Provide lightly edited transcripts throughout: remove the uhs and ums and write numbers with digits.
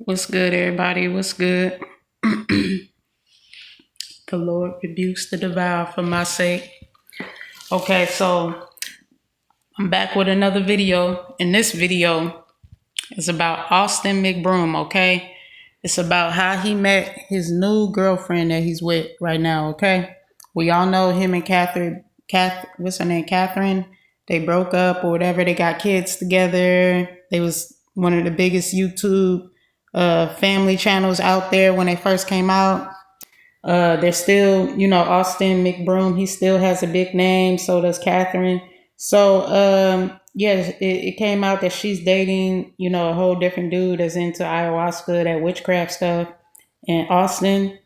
What's good, everybody? What's good? The Lord rebukes the devourer for my sake. Okay, so I'm back with another video. And this video is about Austin McBroom, okay? It's about how he met his new girlfriend that he's with right now, okay? We all know him and what's her name? Catherine. They broke up or whatever. They got kids together. They was one of the biggest YouTube family channels out there when they first came out. They're still, Austin McBroom, he still has a big name. So does Catherine. So, yeah, it came out that she's dating, a whole different dude that's into ayahuasca, that witchcraft stuff. And Austin,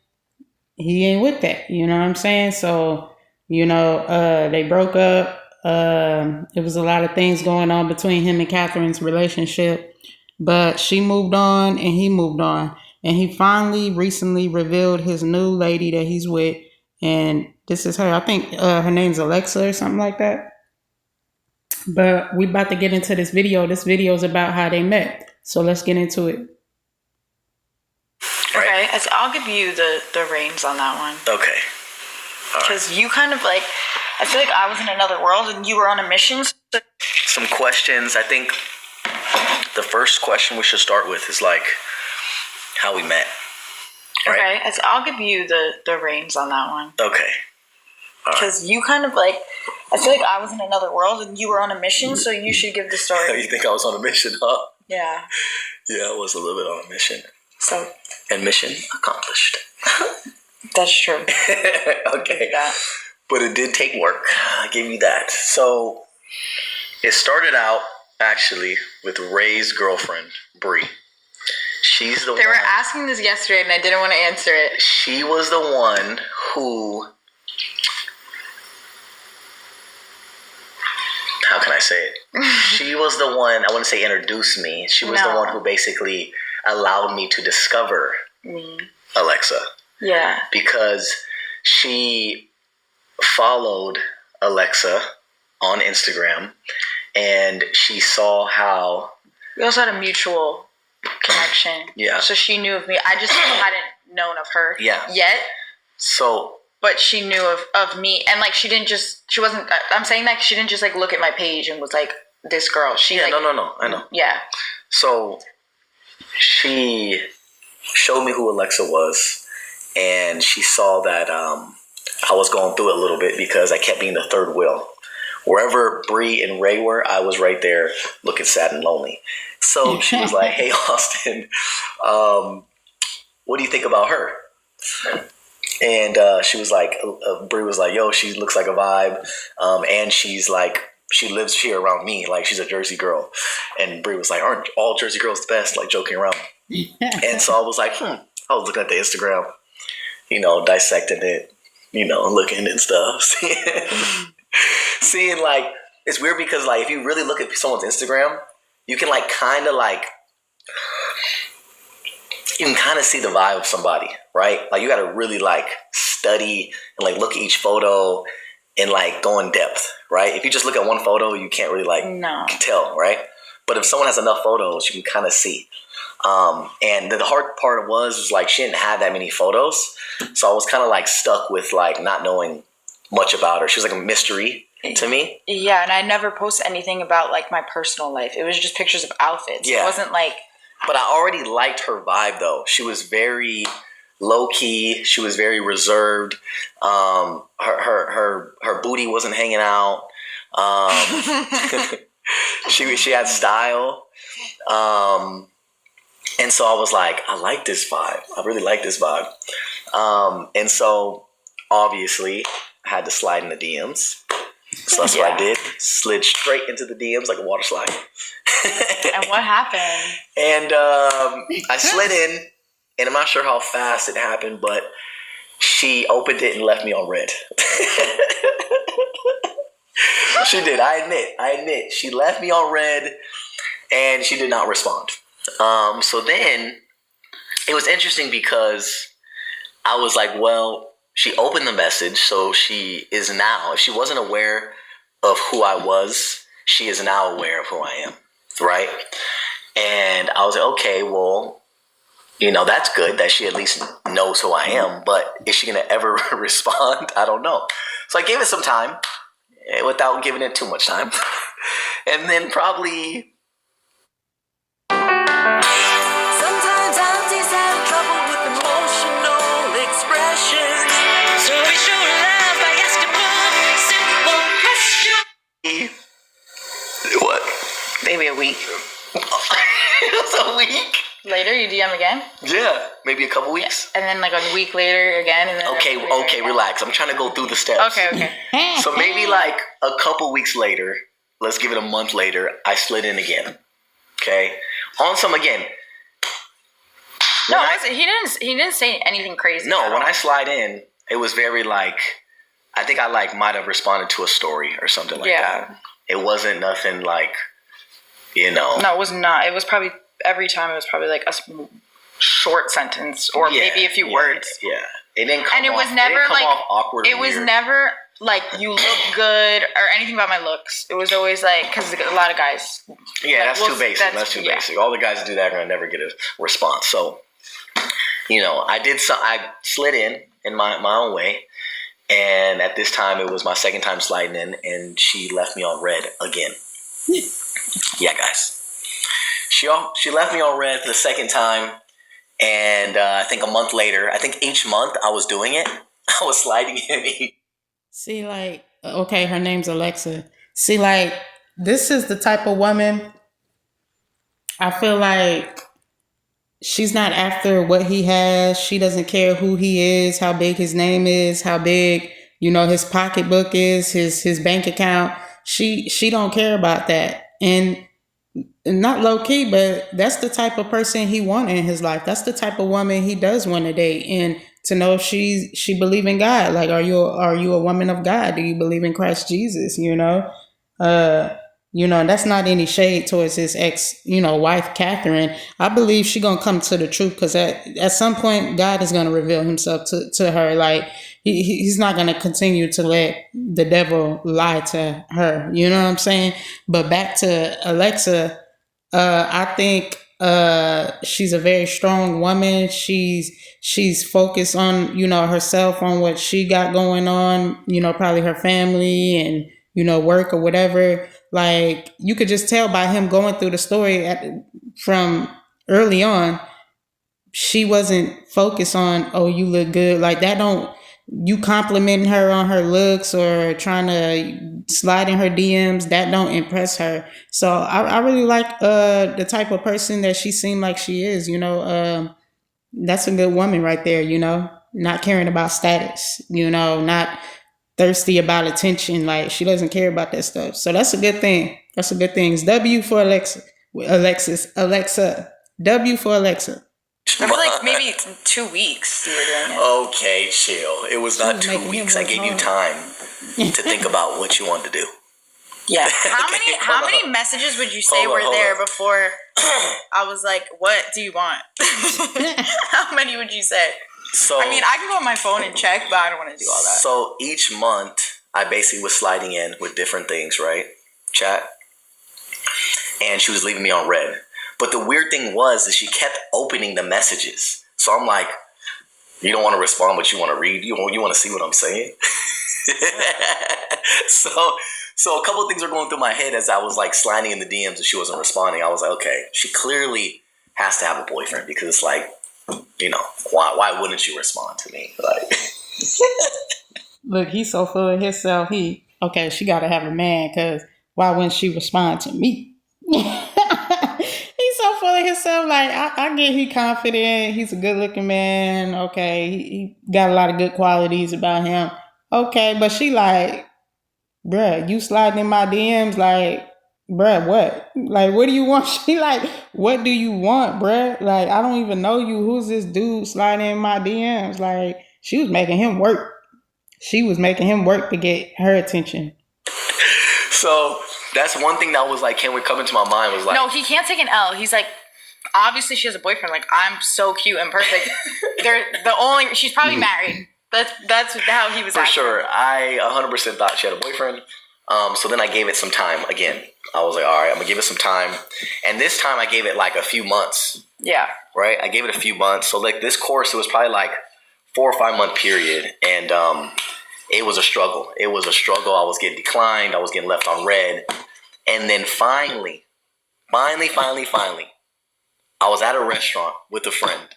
he ain't with that. You know what I'm saying? So, they broke up. There was a lot of things going on between him and Catherine's relationship. But she moved on and he moved on. And he finally recently revealed his new lady that he's with. And this is her. I think her name's Alexa or something like that. But we about to get into this video. This video is about how they met. So let's get into it. Okay, I'll give you the reins on that one. Okay. Because you kind of like, I feel like I was in another world and you were on a mission. Some questions. I think the first question we should start with is like how we met. Right? Okay, I'll give you the reins on that one. Okay. Because you kind of like, I feel like I was in another world and you were on a mission, so you should give the story. You think I was on a mission, huh? Yeah. Yeah, I was a little bit on a mission. So. And mission accomplished. That's true. Okay. But it did take work. I'll give you that. So it started out actually with Ray's girlfriend, Bree. She's the one. They were asking this yesterday and I didn't want to answer it. She was the one who, how can I say it? She was the one, I wouldn't say introduced me. She was the one who basically allowed me to discover Alexa. Yeah. Because she followed Alexa on Instagram and she saw how... We also had a mutual connection. Yeah. So she knew of me. I just hadn't known of her yet. So... But she knew of me. And like, I'm saying that she didn't just like look at my page and was like, this girl. No. I know. Yeah. So she showed me who Alexa was. And she saw that I was going through it a little bit because I kept being the third wheel. Wherever Bree and Ray were, I was right there looking sad and lonely. So she was like, hey, Austin, what do you think about her? And she was like, Bree was like, yo, she looks like a vibe. And she's like, she lives here around me. Like, she's a Jersey girl. And Bree was like, aren't all Jersey girls the best? Like, joking around. And so I was like, I was looking at the Instagram, dissecting it, looking and stuff. Seeing, like, it's weird because, like, if you really look at someone's Instagram, you can, like, kind of, like, you can kind of see the vibe of somebody, right? Like, you got to really, like, study and, like, look at each photo and, like, go in depth, right? If you just look at one photo, you can't really, like, tell, right? But if someone has enough photos, you can kind of see. And the hard part was like, she didn't have that many photos. So I was kind of, like, stuck with, like, not knowing much about her. She was like a mystery to me. Yeah, and I never post anything about, like, my personal life. It was just pictures of outfits. Yeah. It wasn't like... But I already liked her vibe, though. She was very low-key. She was very reserved. Her booty wasn't hanging out. She had style. And so I was like, I like this vibe. I really like this vibe. And so, obviously, I had to slide in the DMs. So that's what I did. Slid straight into the DMs like a water slide. And what happened? And I slid in, and I'm not sure how fast it happened, but she opened it and left me on red. She did. I admit. She left me on red, and she did not respond. So then it was interesting because I was like, well, she opened the message, so she is now, if she wasn't aware of who I was, she is now aware of who I am, right? And I was like, okay, well, That's good that she at least knows who I am. But is she going to ever respond? I don't know. So I gave it some time without giving it too much time. And then probably... Sometimes aunties have trouble with emotional expression. So we show love by asking one simple question. What? Maybe a week. It was a week. Later, you DM again? Yeah, maybe a couple weeks. And then like a week later again. And then Okay, relax. I'm trying to go through the steps. Okay. So maybe like a couple weeks later, let's give it a month later, I slid in again. Okay? On some again. No, he didn't say anything crazy. No, when I slide in, it was very like, I think I like might have responded to a story or something like that. It wasn't nothing like, No, it was not. It was probably, every time it was probably like a short sentence or maybe a few words. Yeah. It didn't come and it off, was never like awkward. It was never like you look good or anything about my looks. It was always like, because a lot of guys. Yeah, that's too basic. That's too basic. All the guys that do that are gonna never get a response. So, I slid in my own way, and at this time it was my second time sliding in, and she left me on red again. Yeah, guys. She left me on red for the second time, and I think a month later, I think each month I was doing it. I was sliding in. See, like, okay, her name's Alexa. See, like, this is the type of woman I feel like she's not after what he has. She doesn't care who he is, how big his name is, how big, his pocketbook is, his bank account. She don't care about that. And not low key, but that's the type of person he wants in his life. That's the type of woman he does want to date. And to know if she believe in God. Like, are you a woman of God? Do you believe in Christ Jesus? That's not any shade towards his ex, wife, Catherine. I believe she gonna come to the truth, because at some point God is gonna reveal himself to her. Like, he's not gonna continue to let the devil lie to her. You know what I'm saying? But back to Alexa, I think she's a very strong woman. She's focused on, herself, on what she got going on, probably her family and, work or whatever. Like, you could just tell by him going through the story from early on, she wasn't focused on, oh, you look good. Like, you complimenting her on her looks or trying to slide in her DMs, that don't impress her. So I really like the type of person that she seemed like she is. That's a good woman right there. Not caring about status. Not thirsty about attention. Like, she doesn't care about that stuff. So that's a good thing. It's W for Alexa. W for Alexa. I feel like maybe 2 weeks you were doing it. Okay, chill. It was not 2 weeks. I gave you time to think about what you wanted to do. Yeah. How many messages would you say were there before I was like, what do you want? How many would you say? So, I mean, I can go on my phone and check, but I don't want to do all that. So each month, I basically was sliding in with different things, right? Chat. And she was leaving me on red. But the weird thing was that she kept opening the messages. So I'm like, you don't want to respond, but you want to read? You want to see what I'm saying? So a couple of things were going through my head as I was like sliding in the DMs and she wasn't responding. I was like, okay, she clearly has to have a boyfriend, because it's like, why wouldn't you respond to me? Like, look, he's so full of himself. She got to have a man, because why wouldn't she respond to me? He's so full of himself. Like, I get he confident. He's a good looking man. Okay, he got a lot of good qualities about him. Okay, but she like, bruh, you sliding in my DMs, like, bruh, what? Like, what do you want? She like, what do you want, bruh? Like, I don't even know you. Who's this dude sliding in my DMs? Like, she was making him work. She was making him work to get her attention. So that's one thing that was like, came into my mind was like, no, he can't take an L. He's like, obviously she has a boyfriend. Like, I'm so cute and perfect. She's probably married. That's how he was. For sure. I 100% thought she had a boyfriend. So then I gave it some time again. I was like, all right, I'm gonna give it some time. And this time I gave it like a few months. Yeah. Right? I gave it a few months. So like this course, it was probably like 4 or 5 month period. And it was a struggle. It was a struggle. I was getting declined. I was getting left on red. And then finally, I was at a restaurant with a friend.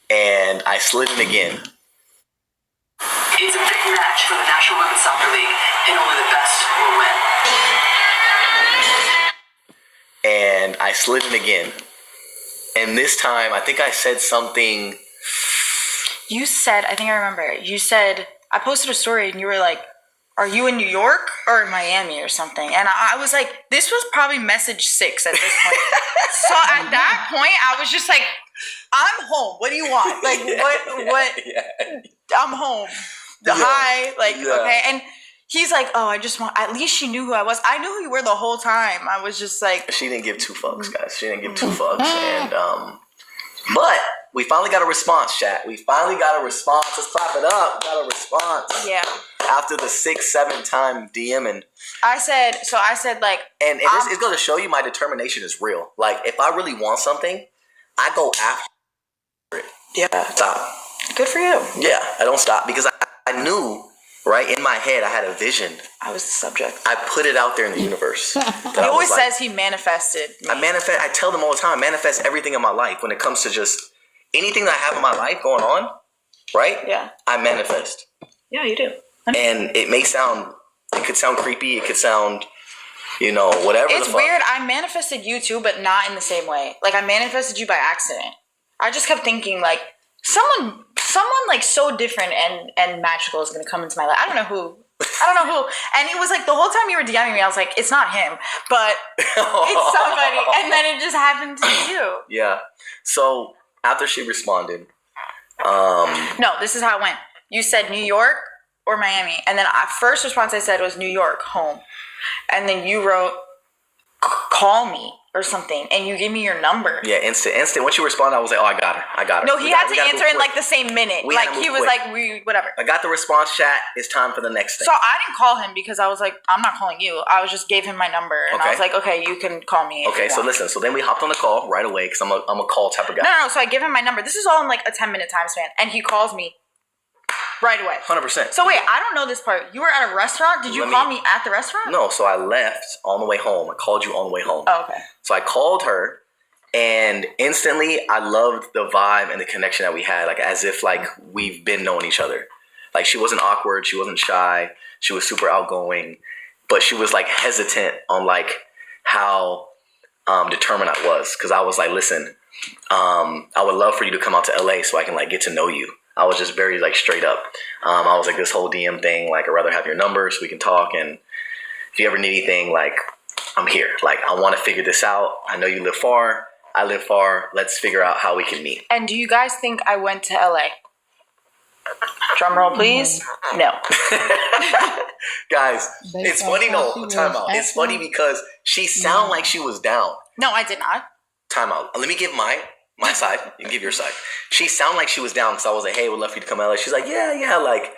And I slid in again. It's a big match for the National Women's Soccer League, and only the best will win. And I slid in again. And this time, I think I said something. You said, I think I remember. You said, I posted a story and you were like, are you in New York or in Miami or something? And I was like, this was probably message 6 at this point. So at that point, I was just like, I'm home. What do you want? Like, what? Yeah. I'm home. Hi. Like, okay. And he's like, oh, I just want, at least she knew who I was. I knew who you were the whole time. I was just like. She didn't give 2 fucks, guys. She didn't give 2 fucks. And, but we finally got a response, chat. We finally got a response. Let's clap it up. We got a response. Yeah. After the 6-7 time DM. And I said like. And it's going to show you my determination is real. Like, if I really want something, I go after it. Yeah. Stop. Good for you. Yeah, I don't stop because I knew, right, in my head, I had a vision. I was the subject. I put it out there in the universe. He always says he manifested. I tell them all the time, I manifest everything in my life when it comes to just anything that I have in my life going on, right? Yeah. I manifest. Yeah, you do. And it could sound creepy, it could sound, whatever. It's weird. I manifested you too, but not in the same way. Like, I manifested you by accident. I just kept thinking, like, someone like so different and magical is gonna come into my life. I don't know who. And it was like the whole time you were DMing me, I was like, it's not him, but it's somebody. And then it just happened to be you. Yeah. So after she responded, no, this is how it went. You said New York or Miami, and then first response I said was New York, home, and then you wrote, call me. Or something, and you give me your number. Yeah, instant. Once you responded, I was like, oh, I got her. No, he had to answer in like the same minute. Like he was like, whatever. I got the response, chat. It's time for the next thing. So I didn't call him because I was like, I'm not calling you. I was just gave him my number, and I was like, okay, you can call me. Okay, so listen. So then we hopped on the call right away because I'm a call type of guy. No. So I give him my number. This is all in like a 10-minute time span, and he calls me right away. 100%. So wait, I don't know this part. You were at a restaurant. Did you call me at the restaurant? No. So I left on the way home. I called you on the way home. Oh, okay. So I called her, and instantly I loved the vibe and the connection that we had, like as if like we've been knowing each other. Like she wasn't awkward, she wasn't shy, she was super outgoing, but she was like hesitant on like how determined I was, because I was like, listen, I would love for you to come out to LA so I can like get to know you. I was just very like straight up. I was like, this whole DM thing, like I'd rather have your number so we can talk, and if you ever need anything, like I'm here. Like I want to figure this out. I know you live far. I live far. Let's figure out how we can meet. And do you guys think I went to LA? Drum roll, please. No. Guys, it's funny. No, time out. It's funny because she sounded like she was down. No, I did not. Time out. Let me give my side. You can give your side. She sounded like she was down because I was like, hey, we'd love for you to come to LA. She's like, yeah, like,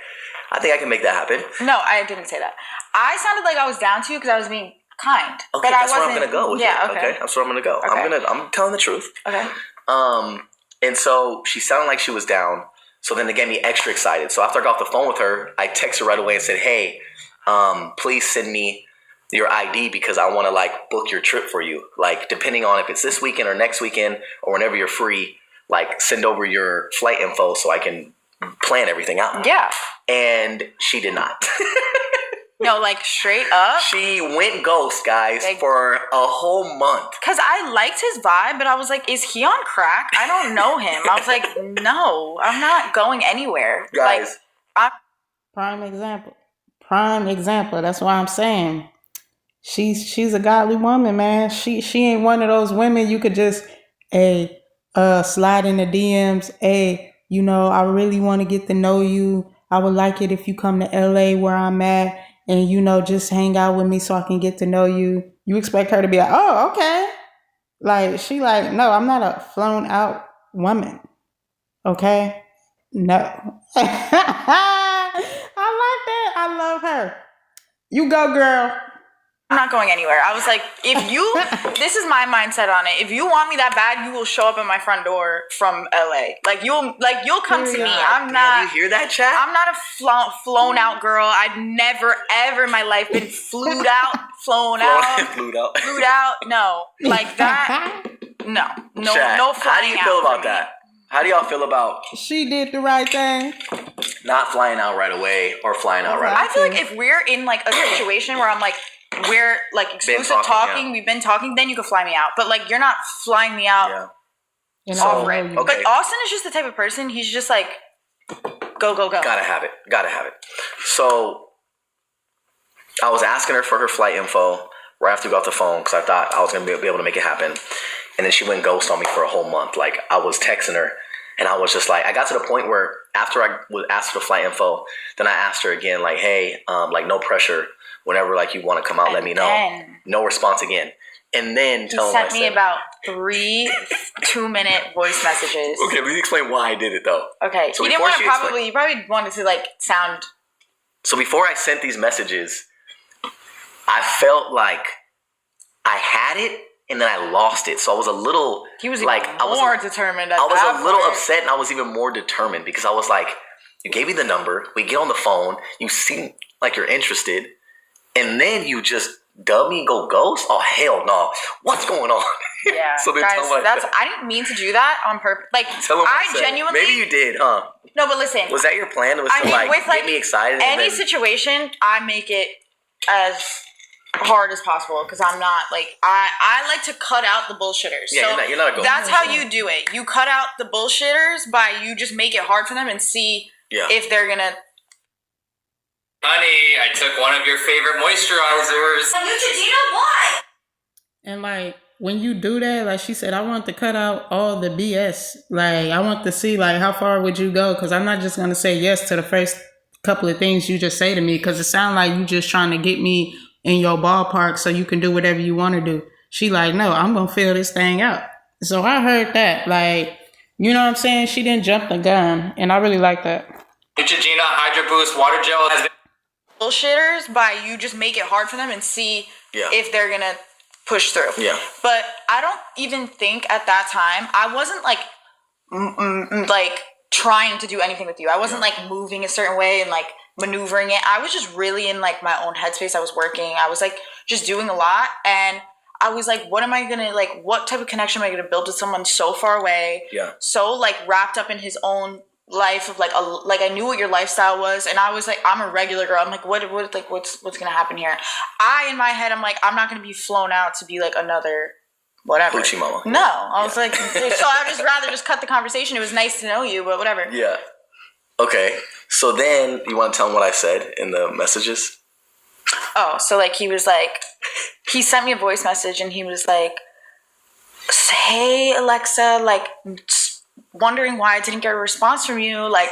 I think I can make that happen. No, I didn't say that. I sounded like I was down to you because I was being kind. Okay, but that's where I'm gonna go with it. Okay. That's where I'm gonna go. Okay. I'm telling the truth. Okay. And so she sounded like she was down. So then it got me extra excited. So after I got off the phone with her, I texted her right away and said, hey, please send me your ID because I want to like book your trip for you. Like depending on if it's this weekend or next weekend or whenever you're free, like send over your flight info so I can plan everything out. Yeah. And she did not. No, like straight up. She went ghost, guys, like, for a whole month. Because I liked his vibe, but I was like, is he on crack? I don't know him. I was like, no, I'm not going anywhere. Guys. Like, Prime example. That's why I'm saying. She's a godly woman, man. She ain't one of those women you could just, slide in the DMs. I really want to get to know you. I would like it if you come to LA where I'm at and, just hang out with me so I can get to know you. You expect her to be like, oh, okay. Like, she like, no, I'm not a flown out woman. Okay? No. I like that. I love her. You go, girl. I'm not going anywhere. I was like, this is my mindset on it. If you want me that bad, you will show up at my front door from LA. You'll come to me. I'm not. You hear that, chat? I'm not a flown out girl. I've never ever in my life been flown out. Flued out. No, like that. No, chat, no flying out. How do you feel about that? How do y'all feel about she did the right thing? Not flying out right away or flying out right away? I feel like if we're in like a situation where I'm like, we're like exclusive talking, we've been talking, then you can fly me out. But like, you're not flying me out. Yeah. Okay. But Austin is just the type of person, he's just like, go. Gotta have it. So I was asking her for her flight info right after we got off the phone because I thought I was going to be able to make it happen. And then she went ghost on me for a whole month. Like, I was texting her and I was just like, I got to the point where after I would ask for the flight info, then I asked her again, like, hey, like, no pressure. Whenever like you want to come out, let me know. No response again. And then he sent me about 3 2-minute voice messages. Okay, let me explain why I did it though. Okay, so you probably wanted to like sound. So before I sent these messages, I felt like I had it and then I lost it. So I was a little. He was like more determined. I was a little upset and I was even more determined because I was like, you gave me the number, we get on the phone, you seem like you're interested, and then you just dub me and go ghost? Oh hell no! What's going on? Yeah, so guys, I didn't mean to do that on purpose. Like, I genuinely. Maybe you did, huh? No, but listen. Was that your plan? Was to get me excited? Any situation, I make it as hard as possible because I'm not like I like to cut out the bullshitters. Yeah, so you're not a ghost. That's how you do it. You cut out the bullshitters by you just make it hard for them and see if they're gonna. Honey, I took one of your favorite moisturizers. Neutrogena, why? And like when you do that, like she said, I want to cut out all the BS. Like I want to see like how far would you go? Because I'm not just gonna say yes to the first couple of things you just say to me. Because it sounds like you just trying to get me in your ballpark so you can do whatever you want to do. She like, no, I'm gonna fill this thing out. So I heard that, like, you know what I'm saying? She didn't jump the gun, and I really like that. Neutrogena Hydro Boost Water Gel has been bullshitters by you just make it hard for them and see if they're gonna push through. Yeah. But I don't even think at that time I wasn't like like trying to do anything with you. I wasn't like moving a certain way and like maneuvering it. I was just really in like my own headspace. I was working. I was like just doing a lot, and I was like, what am I gonna like? What type of connection am I gonna build with someone so far away? Yeah. So like wrapped up in his own life of like I knew what your lifestyle was, and I was like, I'm a regular girl. I'm like, what's gonna happen here? In my head, I'm like, I'm not gonna be flown out to be like another whatever. Hoochie mama. No, I was like, so I'd just rather just cut the conversation. It was nice to know you, but whatever. Yeah. Okay. So then you want to tell him what I said in the messages? Oh, so like he was like, he sent me a voice message and he was like, hey Alexa, like wondering why I didn't get a response from you. Like,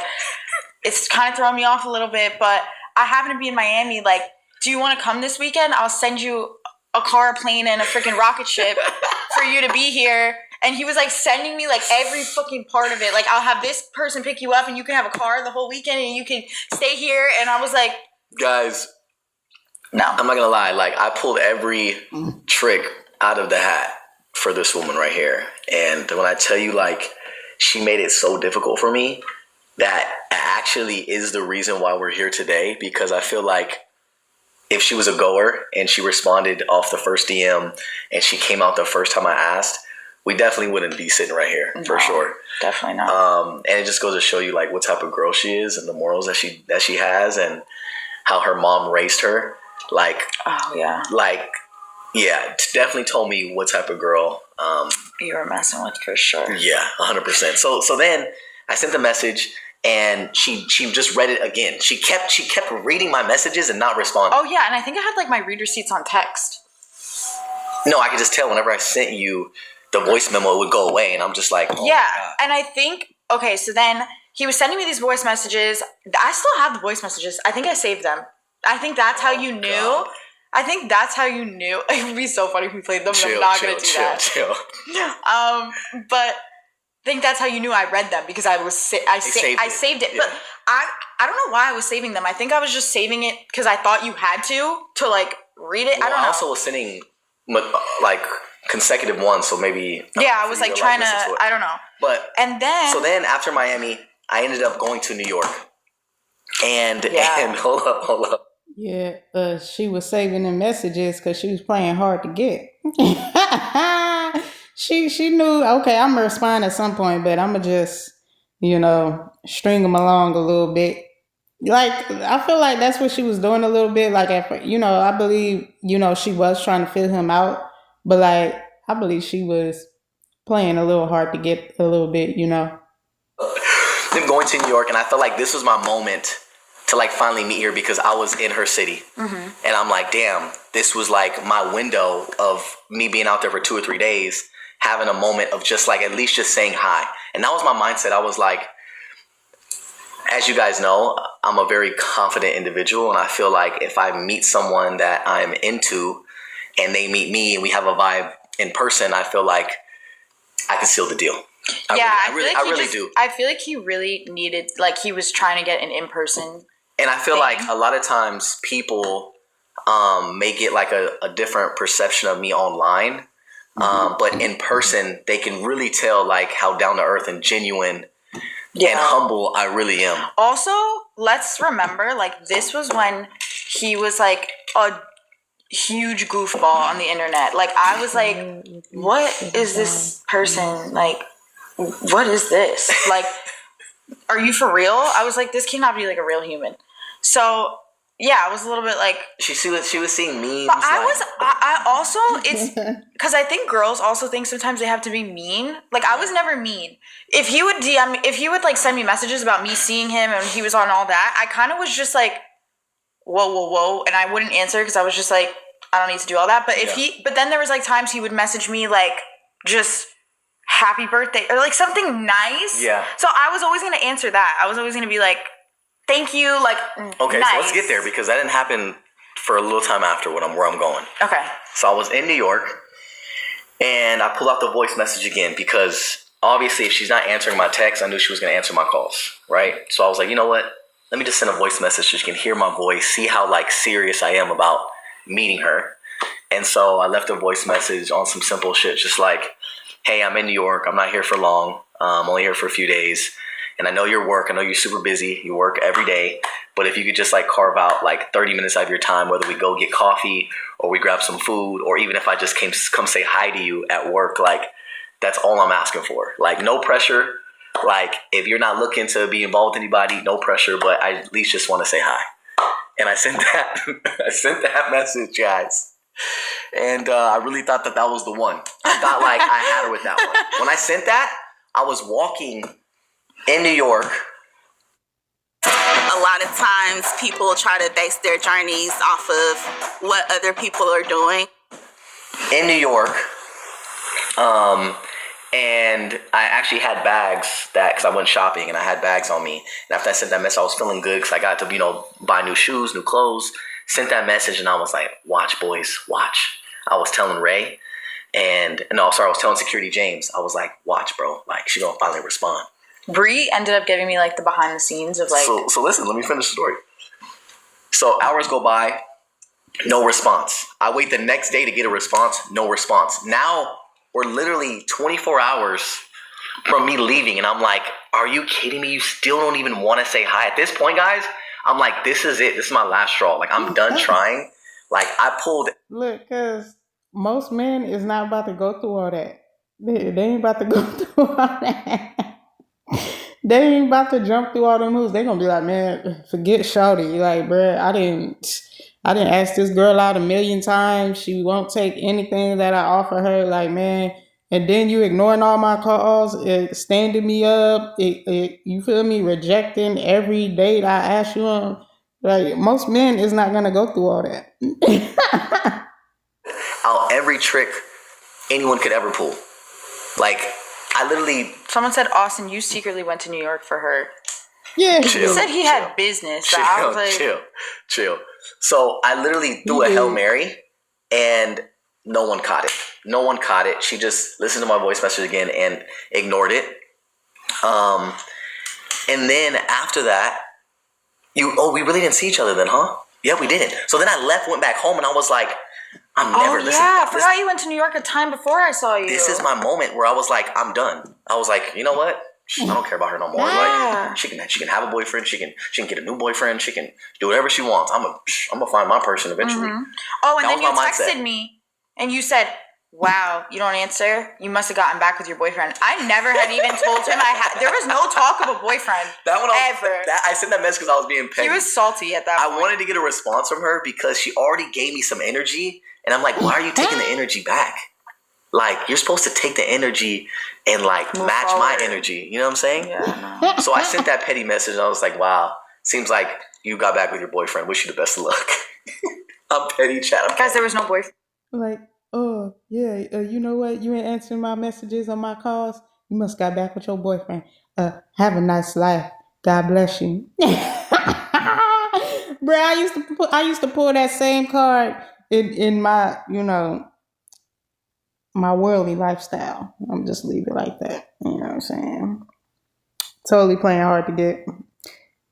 it's kind of throwing me off a little bit, but I happen to be in Miami. Like, do you want to come this weekend? I'll send you a car, a plane, and a freaking rocket ship for you to be here. And he was like sending me like every fucking part of it. Like, I'll have this person pick you up and you can have a car the whole weekend and you can stay here. And I was like, guys, no, I'm not gonna lie. Like, I pulled every trick out of the hat for this woman right here. And when I tell you, like, she made it so difficult for me, that actually is the reason why we're here today. Because I feel like if she was a goer and she responded off the first DM and she came out the first time I asked, we definitely wouldn't be sitting right here for sure. Definitely not. And it just goes to show you like what type of girl she is and the morals that she has and how her mom raised her. Like, oh yeah, like, yeah, definitely told me what type of girl you were messing with for sure. Yeah, 100%. So then I sent the message and she just read it again. She kept reading my messages and not responding. Oh yeah, and I think I had like my read receipts on text. No, I could just tell whenever I sent you the voice memo, it would go away, and I'm just like, oh yeah. my God. And I think so then he was sending me these voice messages. I still have the voice messages. I think I saved them. I think that's how you knew. God. I think that's how you knew. It would be so funny if we played them. But I'm not gonna do that. Chill. But think that's how you knew I read them, because I saved it. Yeah. But I don't know why I was saving them. I think I was just saving it because I thought you had to like read it. Well, I don't know. I also was sending like consecutive ones, so maybe I was like trying to. I don't know. But and then after Miami, I ended up going to New York, and hold up. Yeah, she was saving the messages because she was playing hard to get. She knew, okay, I'm gonna respond at some point, but I'm gonna just, string them along a little bit. Like, I feel like that's what she was doing a little bit. Like, I believe, she was trying to fill him out, but like, I believe she was playing a little hard to get a little bit, Them going to New York, and I felt like this was my moment to like finally meet her, because I was in her city, and I'm like, damn, this was like my window of me being out there for 2 or 3 days, having a moment of just like at least just saying hi. And that was my mindset. I was like, as you guys know, I'm a very confident individual, and I feel like if I meet someone that I'm into and they meet me and we have a vibe in person, I feel like I can seal the deal. I really do. I feel like he really needed, like, he was trying to get an in-person. And I feel like a lot of times people may get like a different perception of me online. But in person, they can really tell like how down to earth and genuine and humble I really am. Also, let's remember, like, this was when he was like a huge goofball on the internet. Like, I was like, what is this person? Like, what is this? Like, are you for real? I was like, this cannot be like a real human. So yeah, I was a little bit like, she was seeing memes. But I also, it's because I think girls also think sometimes they have to be mean. Like, I was never mean. If he would DM me, if he would like send me messages about me seeing him and he was on all that, I kind of was just like, whoa, and I wouldn't answer because I was just like, I don't need to do all that. But but then there was like times he would message me like just happy birthday or like something nice. Yeah. So I was always gonna answer that. I was always gonna be like, thank you, like, okay, nice. So let's get there, because that didn't happen for a little time after where I'm going. Okay. So I was in New York, and I pulled out the voice message again, because obviously if she's not answering my text, I knew she was going to answer my calls, right? So I was like, you know what? Let me just send a voice message so she can hear my voice, see how like serious I am about meeting her. And so I left a voice message on some simple shit, just like, hey, I'm in New York. I'm not here for long. I'm only here for a few days. And I know your work. I know you're super busy. You work every day. But if you could just like carve out like 30 minutes out of your time, whether we go get coffee or we grab some food, or even if I just come say hi to you at work, like that's all I'm asking for. Like no pressure. Like if you're not looking to be involved with anybody, no pressure. But I at least just want to say hi. And I sent that. I sent that message, guys. And I really thought that was the one. I thought like I had her with that one. When I sent that, I was walking in New York. A lot of times people try to base their journeys off of what other people are doing. In New York, and I actually had bags because I went shopping and I had bags on me. And after I sent that message, I was feeling good because I got to, buy new shoes, new clothes. Sent that message and I was like, watch, boys, watch. I was telling Ray I was telling Security James. I was like, watch, bro. Like, she gonna finally respond. Bree ended up giving me like the behind the scenes of like. So listen, let me finish the story. So hours go by, no response. I wait the next day to get a response, no response. Now we're literally 24 hours from me leaving, and I'm like, are you kidding me? You still don't even want to say hi. At this point, guys, I'm like, this is it. This is my last straw. Like, I'm done trying. Like, I pulled. Look, because most men is not about to go through all that. They ain't about to go through all that. They ain't about to jump through all the moves. They gonna be like, man, forget shawty. Like, bruh, I didn't ask this girl out 1,000,000 times. She won't take anything that I offer her. Like, man, and then you ignoring all my calls, standing me up. You feel me? Rejecting every date I ask you on. Like, most men is not gonna go through all that. Every trick anyone could ever pull. Like, I literally. Someone said, Austin, you secretly went to New York for her. Yeah, he said he had business. So I was like, chill. So I literally threw a Hail Mary, and no one caught it. She just listened to my voice message again and ignored it. And then after that, we really didn't see each other then, huh? Yeah, we didn't. So then I left, went back home, and I was like, I'm never. I forgot you went to New York a time before I saw you. This is my moment where I was like, I'm done. I was like, you know what? I don't care about her no more. Yeah. Like, she can have a boyfriend. She can get a new boyfriend. She can do whatever she wants. I'm gonna find my person eventually. Mm-hmm. Oh, and then you texted me, and you said, "Wow, you don't answer. You must have gotten back with your boyfriend." I never had even told him there was no talk of a boyfriend. I sent that message because I was being petty. He was salty at that point. I wanted to get a response from her because she already gave me some energy, and I'm like, why are you taking the energy back? Like, you're supposed to take the energy and like match my energy. You know what I'm saying? Yeah. No. So I sent that petty message, and I was like, wow, seems like you got back with your boyfriend. Wish you the best of luck. I'm petty, chat. Guys, there was no boyfriend. Like, oh, yeah, you know what? You ain't answering my messages on my calls. You must got back with your boyfriend. Have a nice life. God bless you. Bro, I used to pull that same card in my, my worldly lifestyle. I'm just leave it like that. You know what I'm saying? Totally playing hard to get.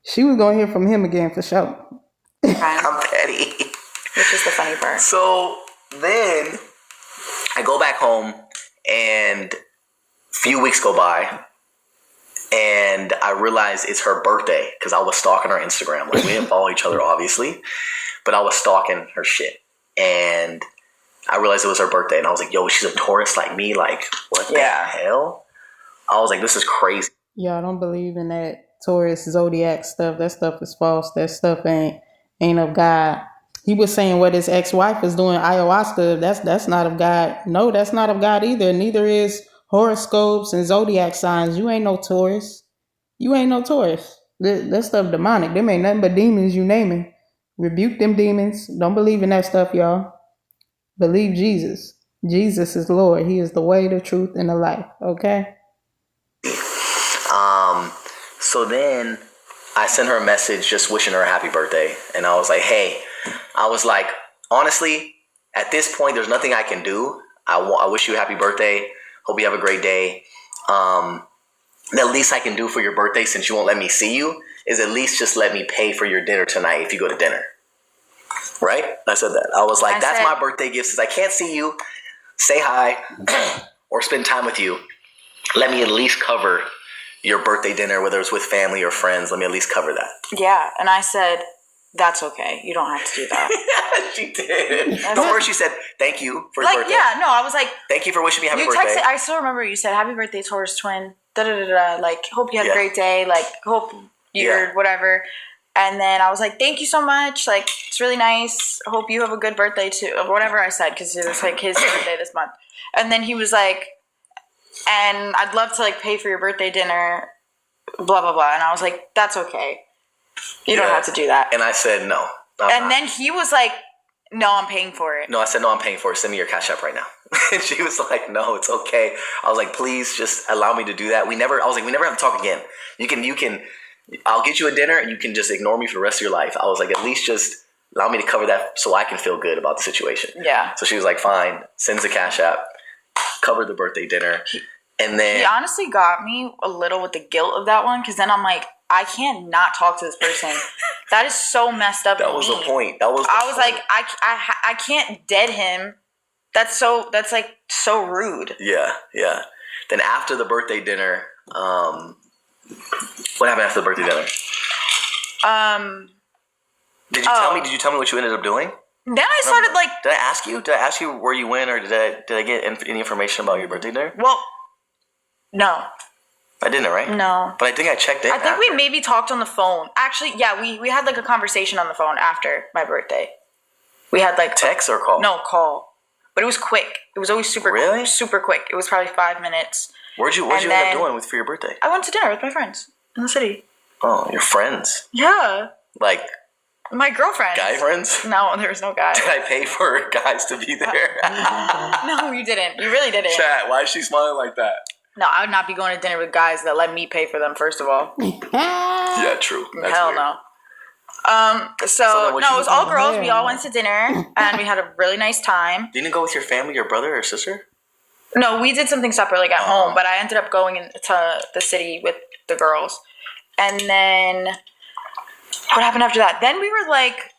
She was going to hear from him again for sure. I'm petty. Which is the funny part. So then I go back home, and a few weeks go by, and I realize it's her birthday because I was stalking her Instagram. Like, we didn't follow each other, obviously, but I was stalking her shit. And I realized it was her birthday, and I was like, yo, she's a Taurus like me. Like, what the hell? I was like, this is crazy. Y'all don't believe in that Taurus zodiac stuff. That stuff is false. That stuff ain't of God. He was saying what his ex-wife is doing ayahuasca. That's not of God. No, that's not of God either. Neither is horoscopes and zodiac signs. You ain't no Taurus. You ain't no Taurus. That stuff demonic. Them ain't nothing but demons you naming. Rebuke them demons. Don't believe in that stuff, y'all. Believe Jesus. Jesus is Lord. He is the way, the truth, and the life. Okay? So then I sent her a message just wishing her a happy birthday. And I was like, hey, honestly, at this point, there's nothing I can do. I wish you a happy birthday. Hope you have a great day. The least I can do for your birthday, since you won't let me see you, is at least just let me pay for your dinner tonight if you go to dinner. Right? I said that. I was like, that's my birthday gift. Since I can't see you, say hi, or spend time with you, let me at least cover your birthday dinner, whether it's with family or friends. Let me at least cover that. Yeah. And I said, that's okay. You don't have to do that. She did. First she said, thank you for your birthday. Yeah, no, I was like, thank you for wishing me happy birthday. I still remember you said, happy birthday, Taurus twin. Da-da-da-da. Like, hope you had a great day. Like, hope you're whatever. And then I was like, thank you so much. Like, it's really nice. Hope you have a good birthday too. Or whatever I said, because it was like his birthday this month. And then he was like, and I'd love to like pay for your birthday dinner, blah, blah, blah. And I was like, that's okay. You don't have to do that. And I said, no. Then he was like, no, I'm paying for it. No, I said, no, I'm paying for it. Send me your Cash App right now. And she was like, no, it's okay. I was like, please just allow me to do that. We never have to talk again. You can, I'll get you a dinner and you can just ignore me for the rest of your life. I was like, at least just allow me to cover that so I can feel good about the situation. Yeah. So she was like, fine, sends the Cash App, covered the birthday dinner. And then he honestly got me a little with the guilt of that one, because then I'm like, I can't not talk to this person. That is so messed up. That was the point. I was like, I can't dead him. That's like so rude. Yeah. Then after the birthday dinner, what happened after the birthday dinner? Did you tell me what you ended up doing? Then I started like. Did I ask you where you went, or did I get any information about your birthday dinner? Well, no. I didn't, right? No. But I think I checked in. I think we maybe talked on the phone. Actually, yeah, we had like a conversation on the phone after my birthday. We had like text or call? No, call. But it was quick. It was always super quick. It was probably 5 minutes. What'd you end up doing for your birthday? I went to dinner with my friends in the city. Oh, your friends? Yeah. Like my girlfriend. Guy friends? No, there was no guy. Did I pay for guys to be there? No, you didn't. You really didn't. Chat, why is she smiling like that? No, I would not be going to dinner with guys that let me pay for them, first of all. Yeah, true. That's Hell weird. no. So it was all girls. We all went to dinner, and we had a really nice time. Didn't you go with your family, your brother or sister? No, we did something separate, like at home, but I ended up going into the city with the girls. And then, what happened after that? Then we were like...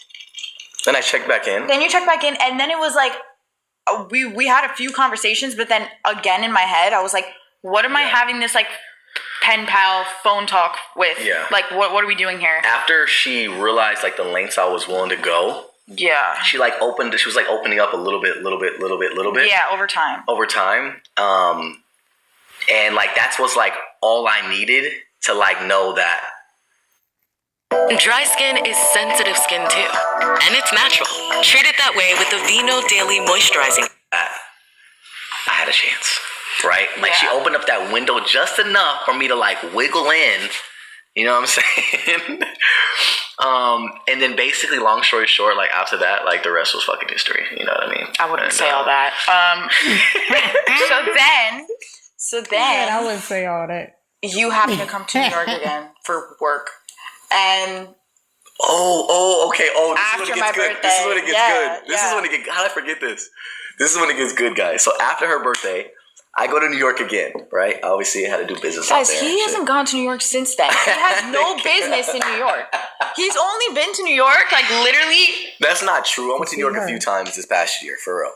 Then I checked back in. Then you checked back in, and then it was like, we had a few conversations, but then again in my head, I was like, what am I having this, like, pen pal phone talk with? Yeah. Like, what are we doing here? After she realized, like, the lengths I was willing to go... Yeah. She was opening up a little bit. Yeah, over time. And like that's what's like all I needed to like know that. Dry skin is sensitive skin too. And it's natural. Treat it that way with the Vino Daily Moisturizing. I had a chance, right? Like she opened up that window just enough for me to like wiggle in. You know what I'm saying? And then basically, long story short, like after that, like the rest was fucking history. You know what I mean? I wouldn't say all that. So then, I wouldn't say all that. You happen to come to New York again for work, and okay. After my birthday, this is when it gets good. This is when it gets. How did I forget this? This is when it gets good, guys. So after her birthday, I go to New York again, right? Obviously, I had to do business out there. Guys, he hasn't gone to New York since then. He has no business in New York. He's only been to New York, like, literally... That's not true. I went to New York a few times this past year, for real.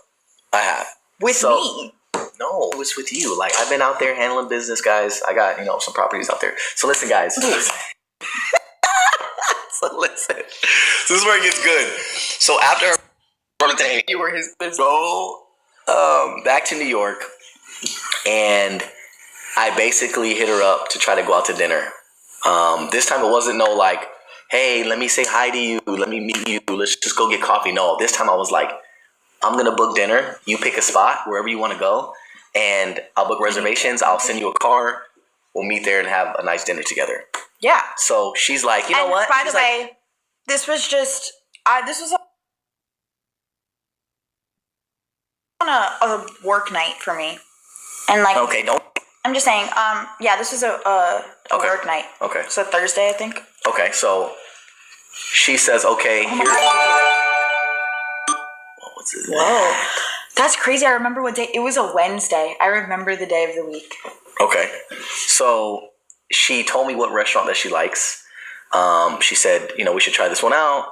I have. With me? No, it was with you. Like, I've been out there handling business, guys. I got, some properties out there. So listen, guys. So this is where it gets good. So after her birthday, You were his business. go back to New York. And I basically hit her up to try to go out to dinner. This time it wasn't no like, hey, let me say hi to you. Let me meet you. Let's just go get coffee. No, this time I was like, I'm going to book dinner. You pick a spot wherever you want to go. And I'll book reservations. I'll send you a car. We'll meet there and have a nice dinner together. Yeah. So she's like, you know what? By the way, this was just, this was on a work night for me. And like, okay, don't. I'm just saying, this was a work night. Okay. So Thursday, I think. Okay, so she says, okay, what's his name? Whoa. That's crazy. I remember what day. It was a Wednesday. I remember the day of the week. Okay. So she told me what restaurant that she likes. She said, we should try this one out.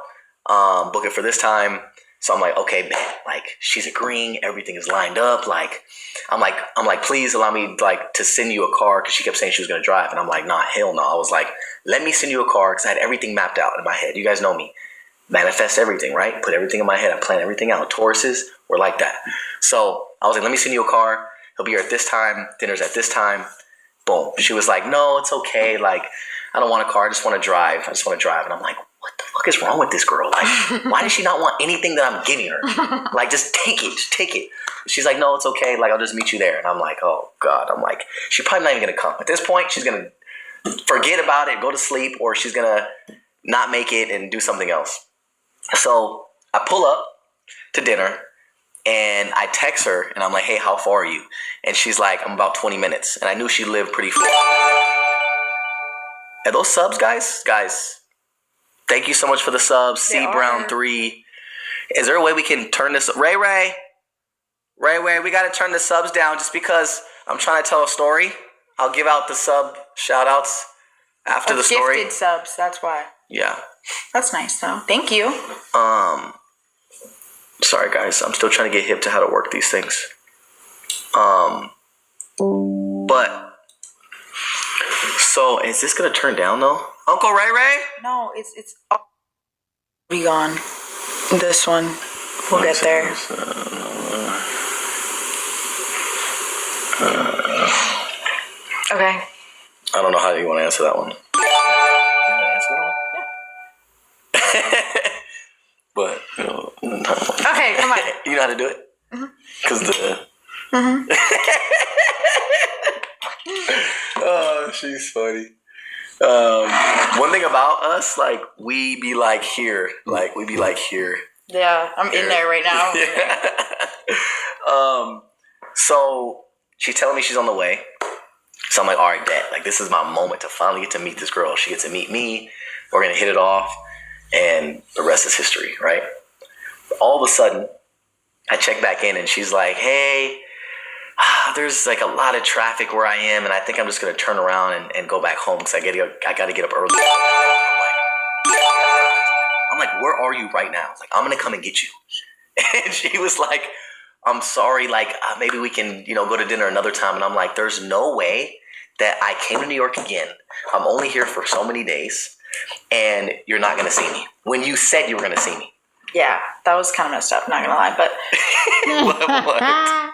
Book it for this time. So I'm like, okay, man, like she's agreeing. Everything is lined up. Like, I'm like, please allow me like to send you a car. Cause she kept saying she was going to drive. And I'm like, nah, hell no. I was like, let me send you a car. Cause I had everything mapped out in my head. You guys know me. Manifest everything, right? Put everything in my head. I plan everything out. Tauruses were like that. So I was like, let me send you a car. He'll be here at this time. Dinner's at this time. Boom. She was like, no, it's okay. Like, I don't want a car. I just want to drive. And I'm like, what the fuck is wrong with this girl? Like, why does she not want anything that I'm giving her? Like, just take it. Just take it. She's like, no, it's okay. Like, I'll just meet you there. And I'm like, oh, God. I'm like, she's probably not even going to come. At this point, she's going to forget about it, go to sleep, or she's going to not make it and do something else. So I pull up to dinner, and I text her, and I'm like, hey, how far are you? And she's like, I'm about 20 minutes. And I knew she lived pretty far. Are those subs, guys? Guys, thank you so much for the subs. C Brown 3. Is there a way we can turn this? Ray, we got to turn the subs down just because I'm trying to tell a story. I'll give out the sub shout outs after the story. Gifted subs, that's why. Yeah. That's nice though. Thank you. Sorry guys, I'm still trying to get hip to how to work these things. But so is this gonna turn down though? Uncle Ray? No, it's be gone. This one. We'll get there. Okay. I don't know how you want to answer that one. But okay, come on. You know how to do it? Because oh, she's funny. One thing about us, like we be like here, Yeah, I'm in there right now. Yeah. So she's telling me she's on the way. So I'm like, all right, bet. Like this is my moment to finally get to meet this girl. She gets to meet me. We're gonna hit it off. And the rest is history, right? All of a sudden, I check back in and she's like, hey, there's like a lot of traffic where I am, and I think I'm just gonna turn around and go back home because I gotta get up early. I'm like, where are you right now? Like, I'm gonna come and get you. And she was like, I'm sorry, like maybe we can, go to dinner another time. And I'm like, there's no way that I came to New York again. I'm only here for so many days, and you're not gonna see me. When you said you were gonna see me. Yeah, that was kind of messed up, not gonna lie, but what?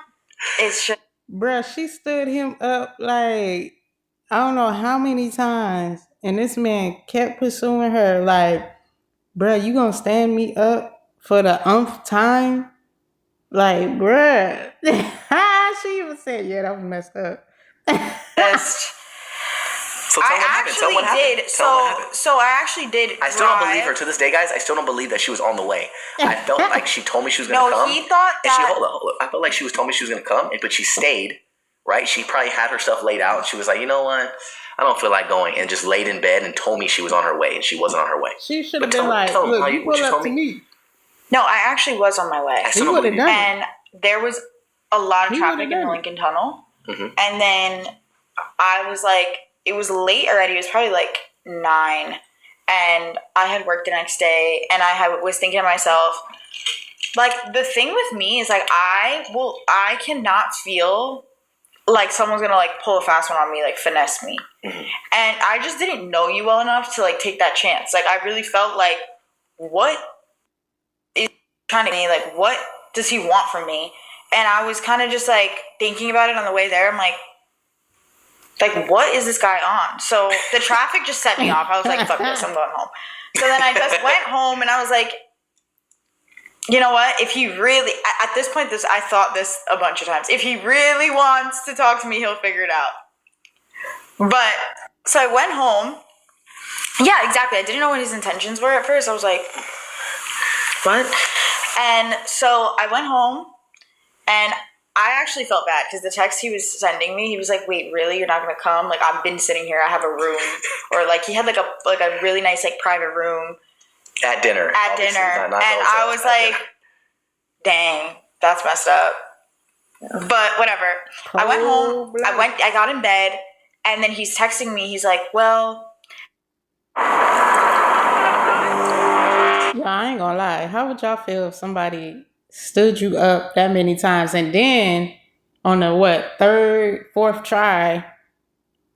it's just... Bruh, she stood him up like, I don't know how many times. And this man kept pursuing her like, bruh, you gonna stand me up for the umph time? Like, bruh. She even said, yeah, that was messed up. So I actually did. I still don't believe her to this day, guys. I still don't believe that she was on the way. I felt like she told me she was going to come. No, he thought that. Hold on. I felt like she told me she was going to come, but she stayed. Right? She probably had her stuff laid out, and she was like, you know what? I don't feel like going, and just laid in bed and told me she was on her way, and she wasn't on her way. She should have been like, look, you pull up to me. No, I actually was on my way. I still don't believe you. And there was a lot of traffic in the Lincoln Tunnel, and then I was like, it was late already. It was probably like 9, and I had work the next day, and I was thinking to myself, like, the thing with me is like I cannot feel like someone's gonna like pull a fast one on me, like finesse me, and I just didn't know you well enough to like take that chance. Like, I really felt like, what is trying to me? Like, what does he want from me? And I was kind of just like thinking about it on the way there. I'm like, what is this guy on? So the traffic just set me off. I was like, fuck this, I'm going home. So then I just went home, and I was like, you know what? If he really, at this point, I thought this a bunch of times. If he really wants to talk to me, he'll figure it out. But, so I went home. Yeah, exactly. I didn't know what his intentions were at first. I was like, what? And so I went home, and I actually felt bad because the text he was sending me, he was like, wait, really? You're not going to come? Like, I've been sitting here. I have a room. Or like, he had like a really nice like private room. At dinner. And I was like, dang, that's messed up. But whatever. I went home. I got in bed, and then he's texting me. He's like, well. Yeah, I ain't gonna lie. How would y'all feel if somebody stood you up that many times, and then on the third, fourth try,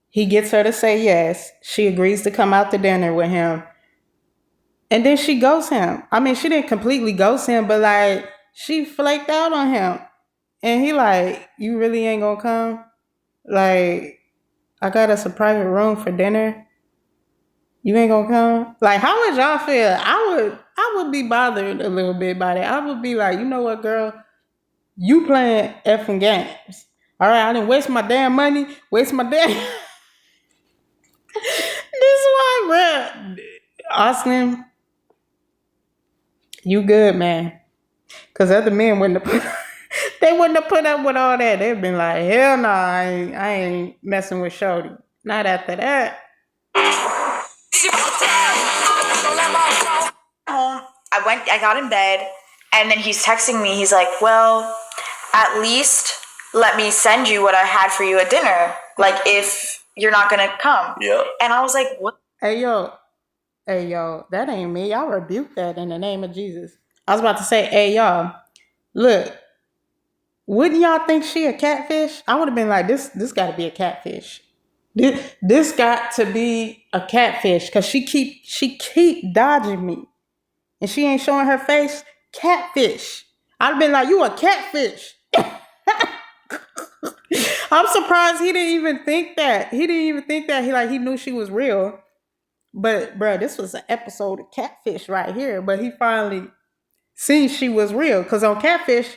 he gets her to say yes. She agrees to come out to dinner with him. And then she ghosts him. I mean, she didn't completely ghost him, but like, she flaked out on him. And he like, you really ain't gonna come? Like, I got us a private room for dinner. You ain't gonna come? Like, how would y'all feel? I would be bothered a little bit by that. I would be like, you know what, girl? You playing effing games. All right, I didn't waste my damn money. Waste my damn... This is why, bruh. Austin... You good, man. Because other men wouldn't have put up with all that. They'd been like, hell no, I ain't messing with Shorty. Not after that. I got in bed, and then he's texting me. He's like, well, at least let me send you what I had for you at dinner. Like, if you're not going to come. Yeah. And I was like, what? Hey, yo, that ain't me. Y'all rebuke that in the name of Jesus. I was about to say, hey, y'all, look, wouldn't y'all think she a catfish? I would have been like, this got to be a catfish. This got to be a catfish because she keep dodging me, and she ain't showing her face. Catfish. I'd have been like, you a catfish. I'm surprised he didn't even think that. He knew she was real. But, bro, this was an episode of Catfish right here. But he finally seen she was real. Because on Catfish,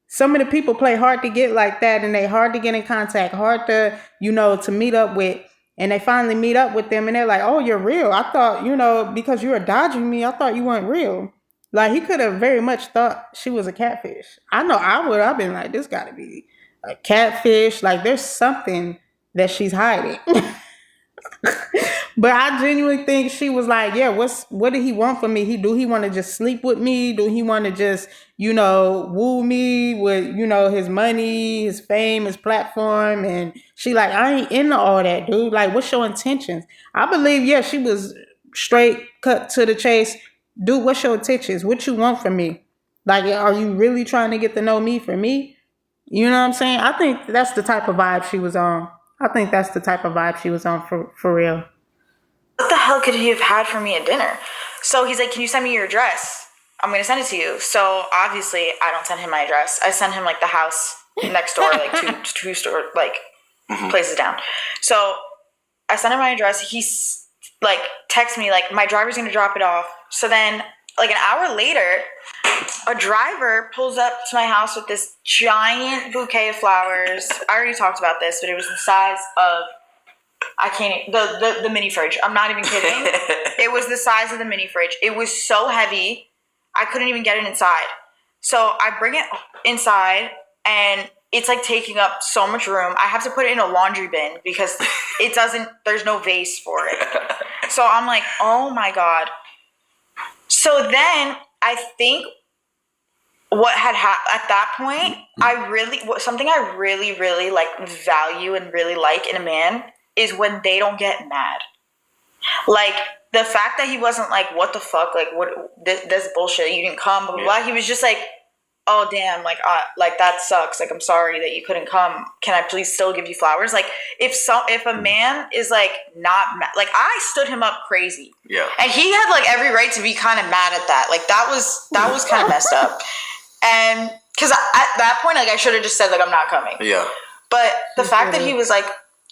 some of the people play hard to get like that. And they hard to get in contact. Hard to, to meet up with. And they finally meet up with them. And they're like, oh, you're real. I thought, because you were dodging me, I thought you weren't real. Like, he could have very much thought she was a catfish. I know I would. I've been like, this got to be a catfish. Like, there's something that she's hiding. But I genuinely think she was like, yeah, what did he want from me? Do he want to just sleep with me? Do he want to just, woo me with, his money, his fame, his platform? And she like, I ain't into all that, dude. Like, what's your intentions? I believe, yeah, she was straight cut to the chase. Dude, what's your intentions? What you want from me? Like, are you really trying to get to know me for me? You know what I'm saying? I think that's the type of vibe she was on. For real. What the hell could he have had for me at dinner? So he's like, can you send me your address? I'm going to send it to you. So obviously I don't send him my address. I send him like the house next door, like two store, like places down. So I send him my address. He's like, texts me like, my driver's going to drop it off. So then like an hour later, a driver pulls up to my house with this giant bouquet of flowers. I already talked about this, but it was the size of, the mini fridge. I'm not even kidding. It was the size of the mini fridge. It was so heavy, I couldn't even get it inside. So I bring it inside, and it's like taking up so much room. I have to put it in a laundry bin because there's no vase for it. So I'm like, oh my God. So then I think what had happened at that point, something I really, really like value and really like in a man is when they don't get mad. Like the fact that he wasn't like, what the fuck, like what this bullshit, you didn't come, blah blah blah. He was just like, oh damn, like that sucks. Like I'm sorry that you couldn't come. Can I please still give you flowers? Like if a man is like not mad, like I stood him up crazy. Yeah. And he had like every right to be kind of mad at that. Like that was kind of messed up. And because at that point, like I should have just said like I'm not coming. Yeah. But the fact that he was like,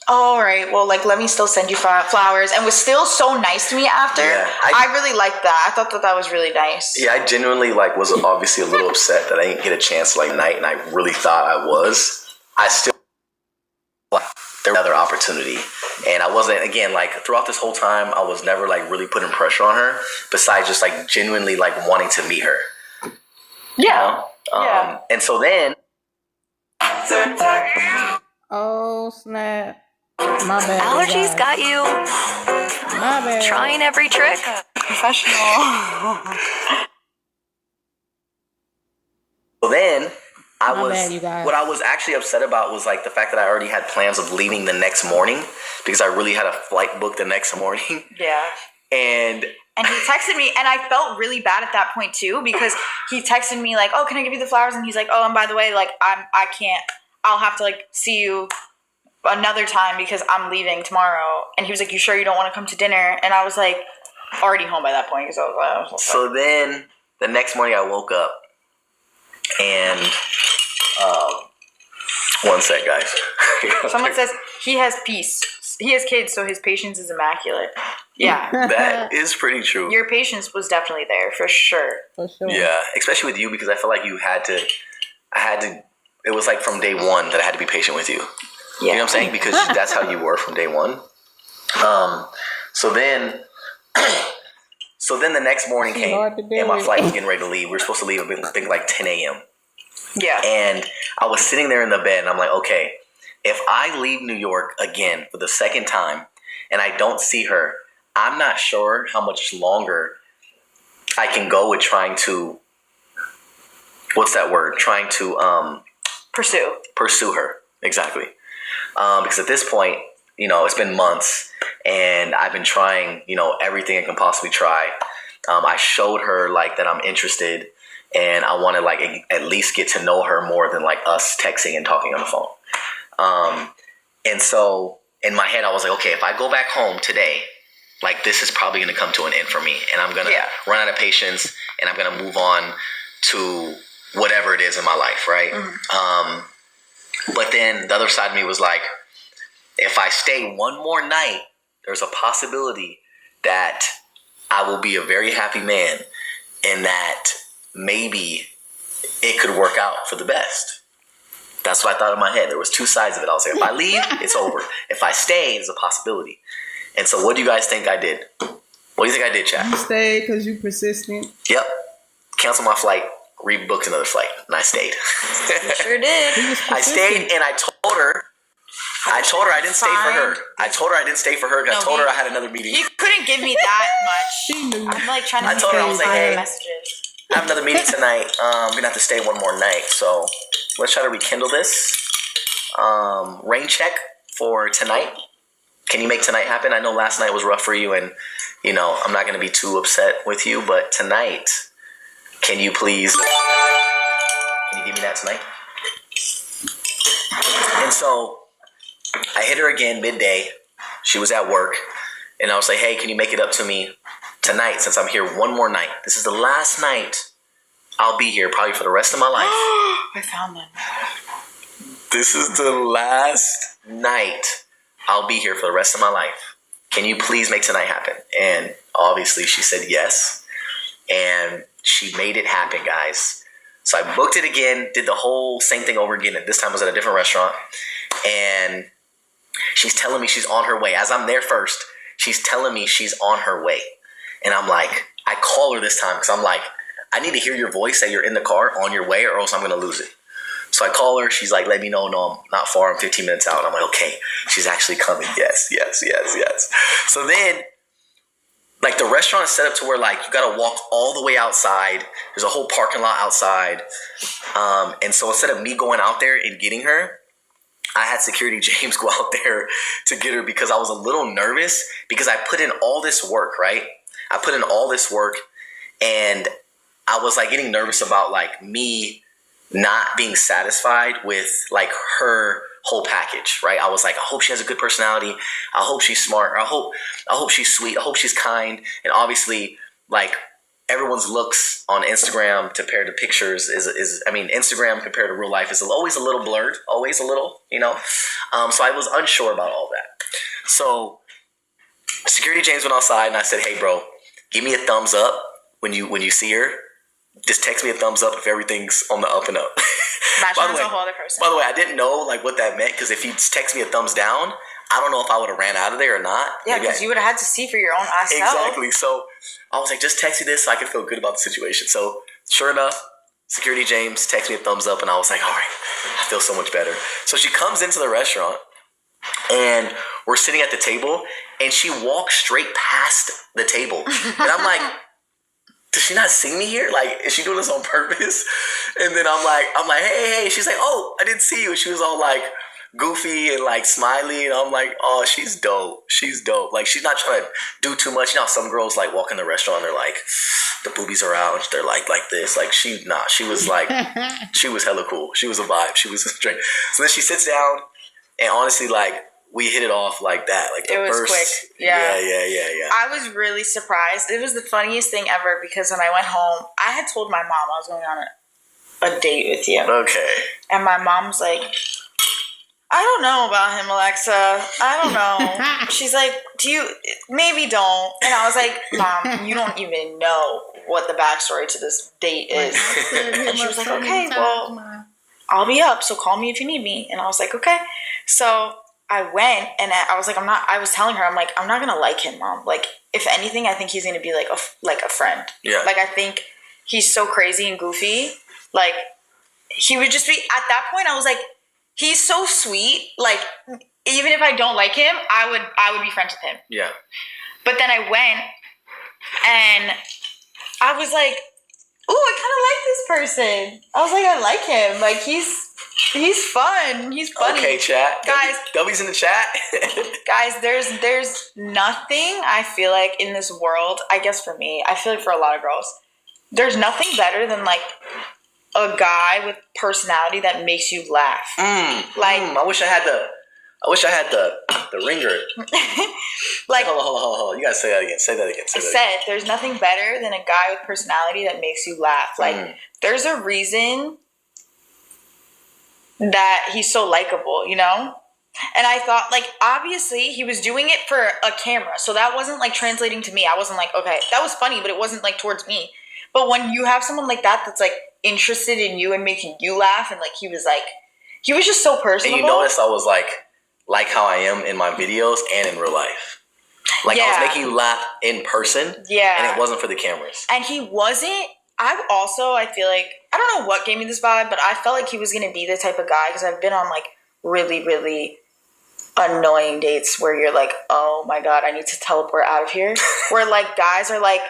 oh, all right, well, like, let me still send you flowers, and was still so nice to me after. Yeah, I really liked that. I thought that was really nice. Yeah, I genuinely, like, was obviously a little upset that I didn't get a chance to, like, night, and I really thought I was. I still, like, there was another opportunity, and I wasn't, again, like, throughout this whole time, I was never, like, really putting pressure on her, besides just, like, genuinely, like, wanting to meet her. Yeah. Yeah. And so then... Oh, snap. My bad. Allergies got you. My bad. Trying every trick. Professional. So then, what I was actually upset about was like the fact that I already had plans of leaving the next morning because I really had a flight booked the next morning. Yeah. And he texted me, and I felt really bad at that point too because he texted me like, oh, can I give you the flowers? And he's like, oh, and by the way, like I can't. I'll have to like see you another time because I'm leaving tomorrow. And he was like, you sure you don't want to come to dinner? And I was like, already home by that point because I was like, so then the next morning I woke up and one sec, guys. Someone says he has peace. He has kids, so his patience is immaculate. Yeah. That is pretty true. Your patience was definitely there for sure. Yeah, especially with you because I feel like I had to it was like from day one that I had to be patient with you. Yeah. You know what I'm saying? Because that's how you were from day one. So then the next morning came and my flight was getting ready to leave. We were supposed to leave I think like 10 a.m. Yeah. And I was sitting there in the bed and I'm like, okay, if I leave New York again for the second time and I don't see her, I'm not sure how much longer I can go with trying to, what's that word? Trying to pursue her. Exactly. Because at this point, it's been months and I've been trying, everything I can possibly try. I showed her like that I'm interested and I want to like at least get to know her more than like us texting and talking on the phone. And so in my head, I was like, okay, if I go back home today, like this is probably going to come to an end for me and I'm going to run out of patience and I'm going to move on to whatever it is in my life. Right. Mm-hmm. But then the other side of me was like, if I stay one more night, there's a possibility that I will be a very happy man and that maybe it could work out for the best. That's what I thought in my head. There was two sides of it. I was like, if I leave, it's over. If I stay, there's a possibility. And so what do you guys think I did? What do you think I did, Chad? You stayed because you persistent. Yep. Canceled my flight, rebooked another flight, and I stayed. You sure did. I stayed and I told her I told her I didn't stay for her. I told her I didn't stay for her because I told her I had another meeting. You couldn't give me that much. I'm like trying to I told her, I was like, hey, messages. I have another meeting tonight. I'm going to have to stay one more night. So let's try to rekindle this. Rain check for tonight. Can you make tonight happen? I know last night was rough for you, and, you know, I'm not going to be too upset with you. But tonight, can you please... Can you give me that tonight? And so I hit her again midday. She was at work. And I was like, hey, can you make it up to me tonight since I'm here one more night? This is the last night I'll be here probably for the rest of my life. I found them. This is the last night I'll be here for the rest of my life. Can you please make tonight happen? And obviously she said yes. And she made it happen, guys. So I booked it again, did the whole same thing over again. And this time was at a different restaurant. And she's telling me she's on her way. As I'm there first, she's telling me she's on her way. And I'm like, I call her this time because I'm like, I need to hear your voice that you're in the car on your way or else I'm going to lose it. So I call her. She's like, let me know. No, I'm not far. I'm 15 minutes out. I'm like, okay, she's actually coming. Yes. So then, like, the restaurant is set up to where, like, you got to walk all the way outside. There's a whole parking lot outside. And so instead of me going out there and getting her, I had security James go out there to get her because I was a little nervous because I put in all this work, right? I put in all this work and I was, like, getting nervous about, like, me not being satisfied with, like, her whole package, right? I was like, I hope she has a good personality. I hope she's smart. I hope she's sweet. I hope she's kind. And obviously, like, everyone's looks on Instagram compared to pictures is I mean, Instagram compared to real life is always a little blurred, always a little, you know? So I was unsure about all that. So security James went outside and I said, hey, bro, give me a thumbs up when you see her. Just text me a thumbs up if everything's on the up and up. By the way, I didn't know, like, what that meant because if he text me a thumbs down, I don't know if I would have ran out of there or not. Yeah, because you would have had to see for your own eyes. Exactly. So I was like, just text me this so I can feel good about the situation. So sure enough, security James texted me a thumbs up and I was like, all right, I feel so much better. So she comes into the restaurant and we're sitting at the table and she walks straight past the table. And I'm like, does she not see me here? Like, is she doing this on purpose? And then I'm like, hey. She's like, oh, I didn't see you. And she was all like goofy and like smiley. And I'm like, oh, she's dope. Like, she's not trying to do too much. You know, some girls like walk in the restaurant, they're like, the boobies are out. They're like this. Like, she was like, she was hella cool. She was a vibe. She was straight. So then she sits down and honestly, like, we hit it off like that. Like, it was quick. Yeah. I was really surprised. It was the funniest thing ever because when I went home, I had told my mom I was going on a date with you. Okay. And my mom's like, I don't know about him, Alexa. I don't know. She's like, maybe don't. And I was like, Mom, you don't even know what the backstory to this date is. And she was like, okay, well, I'll be up, so call me if you need me. And I was like, okay. So I went and I was like, I was telling her, I'm like, I'm not going to like him, Mom. Like, if anything, I think he's going to be like a friend. Yeah. Like, I think he's so crazy and goofy. Like, he would just be, at that point, I was like, he's so sweet. Like, even if I don't like him, I would be friends with him. Yeah. But then I went and I was like, ooh, I kind of like this person. I was like, I like him. Like, he's fun. He's funny. Okay, chat. Guys. W's in the chat. Guys, there's nothing I feel like in this world, I guess for me, I feel like for a lot of girls, there's nothing better than, like, a guy with personality that makes you laugh. I wish I had the ringer. Like, hold on. You gotta say that again. Say that again. There's nothing better than a guy with personality that makes you laugh. Like, there's a reason that he's so likable, you know? And I thought, like, obviously he was doing it for a camera, so that wasn't, like, translating to me. I wasn't like, okay, that was funny, but it wasn't, like, towards me. But when you have someone like that that's, like, interested in you and making you laugh, and, like, he was just so personable. And you notice I was like how I am in my videos and in real life. Like, I was making you laugh in person, and it wasn't for the cameras. And he wasn't. I feel like, I don't know what gave me this vibe, but I felt like he was going to be the type of guy, because I've been on, like, really, really annoying dates where you're like, oh my God, I need to teleport out of here. Where like guys are like,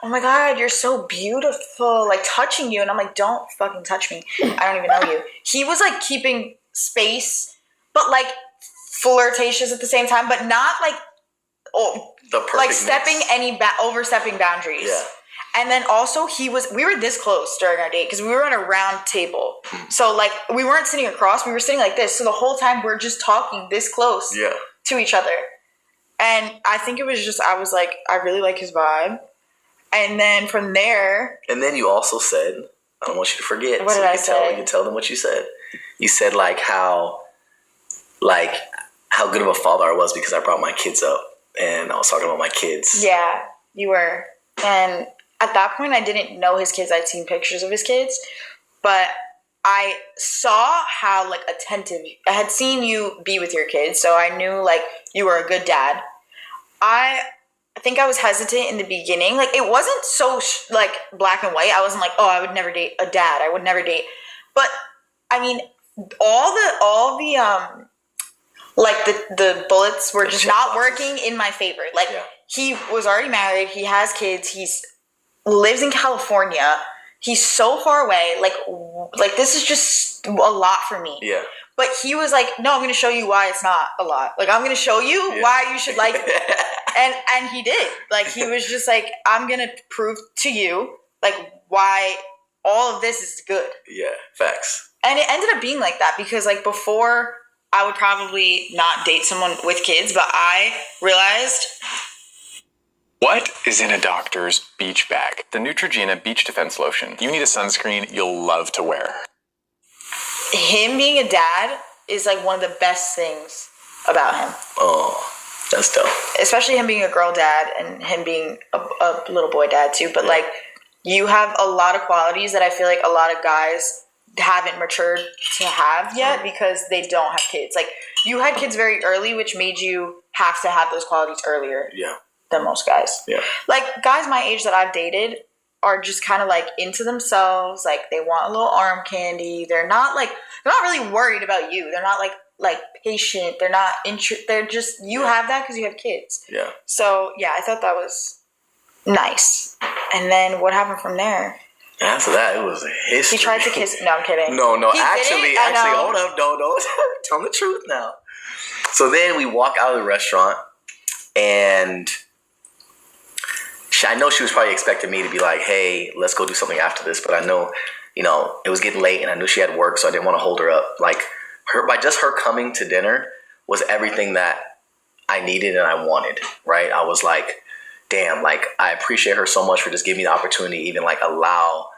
oh my God, you're so beautiful, like touching you. And I'm like, don't fucking touch me. I don't even know you. He was like keeping space, but like flirtatious at the same time, but not like, like overstepping boundaries. Yeah. And then also we were this close during our date because we were on a round table. So like we weren't sitting across, we were sitting like this. So the whole time we're just talking this close to each other. And I think it was just, I was like, I really like his vibe. And then from there. And then you also said, I don't want you to forget. What did I say? You can tell them what you said. You said how good of a father I was because I brought my kids up. And I was talking about my kids. Yeah, you were. And at that point, I didn't know his kids. I'd seen pictures of his kids. But I saw how, like, attentive. I had seen you be with your kids. So I knew, like, you were a good dad. I think I was hesitant in the beginning. Like, it wasn't so, like, black and white. I wasn't like, oh, I would never date a dad. I would never date. But, I mean, all the like the bullets were just not working in my favor. Like he was already married. He has kids. He's lives in California. He's so far away. Like this is just a lot for me. Yeah. But he was like, no, I'm going to show you why it's not a lot. Like I'm going to show you why you should like me. and he did. Like he was just like, I'm going to prove to you like why all of this is good. Yeah. Facts. And it ended up being like that because like before I would probably not date someone with kids, but I realized. What is in a doctor's beach bag? The Neutrogena Beach Defense Lotion. You need a sunscreen you'll love to wear. Him being a dad is like one of the best things about him. Oh, that's dope. Especially him being a girl dad and him being a little boy dad too. But like you have a lot of qualities that I feel like a lot of guys haven't matured to have yet because they don't have kids. Like you had kids very early, which made you have to have those qualities earlier than most guys. Yeah. Like guys my age that I've dated are just kind of like into themselves. Like they want a little arm candy. They're not really worried about you. They're not like patient. They're not they're just, you have that because you have kids. Yeah. So yeah, I thought that was nice. And then what happened from there? After that, it was history. He tried to kiss. No, I'm kidding. No. Actually, hold up. No. Tell the truth now. So then we walk out of the restaurant, and I know she was probably expecting me to be like, "Hey, let's go do something after this." But I know, it was getting late, and I knew she had work, so I didn't want to hold her up. Like by just her coming to dinner was everything that I needed and I wanted. Right? I was like, damn, like I appreciate her so much for just giving me the opportunity to even like allow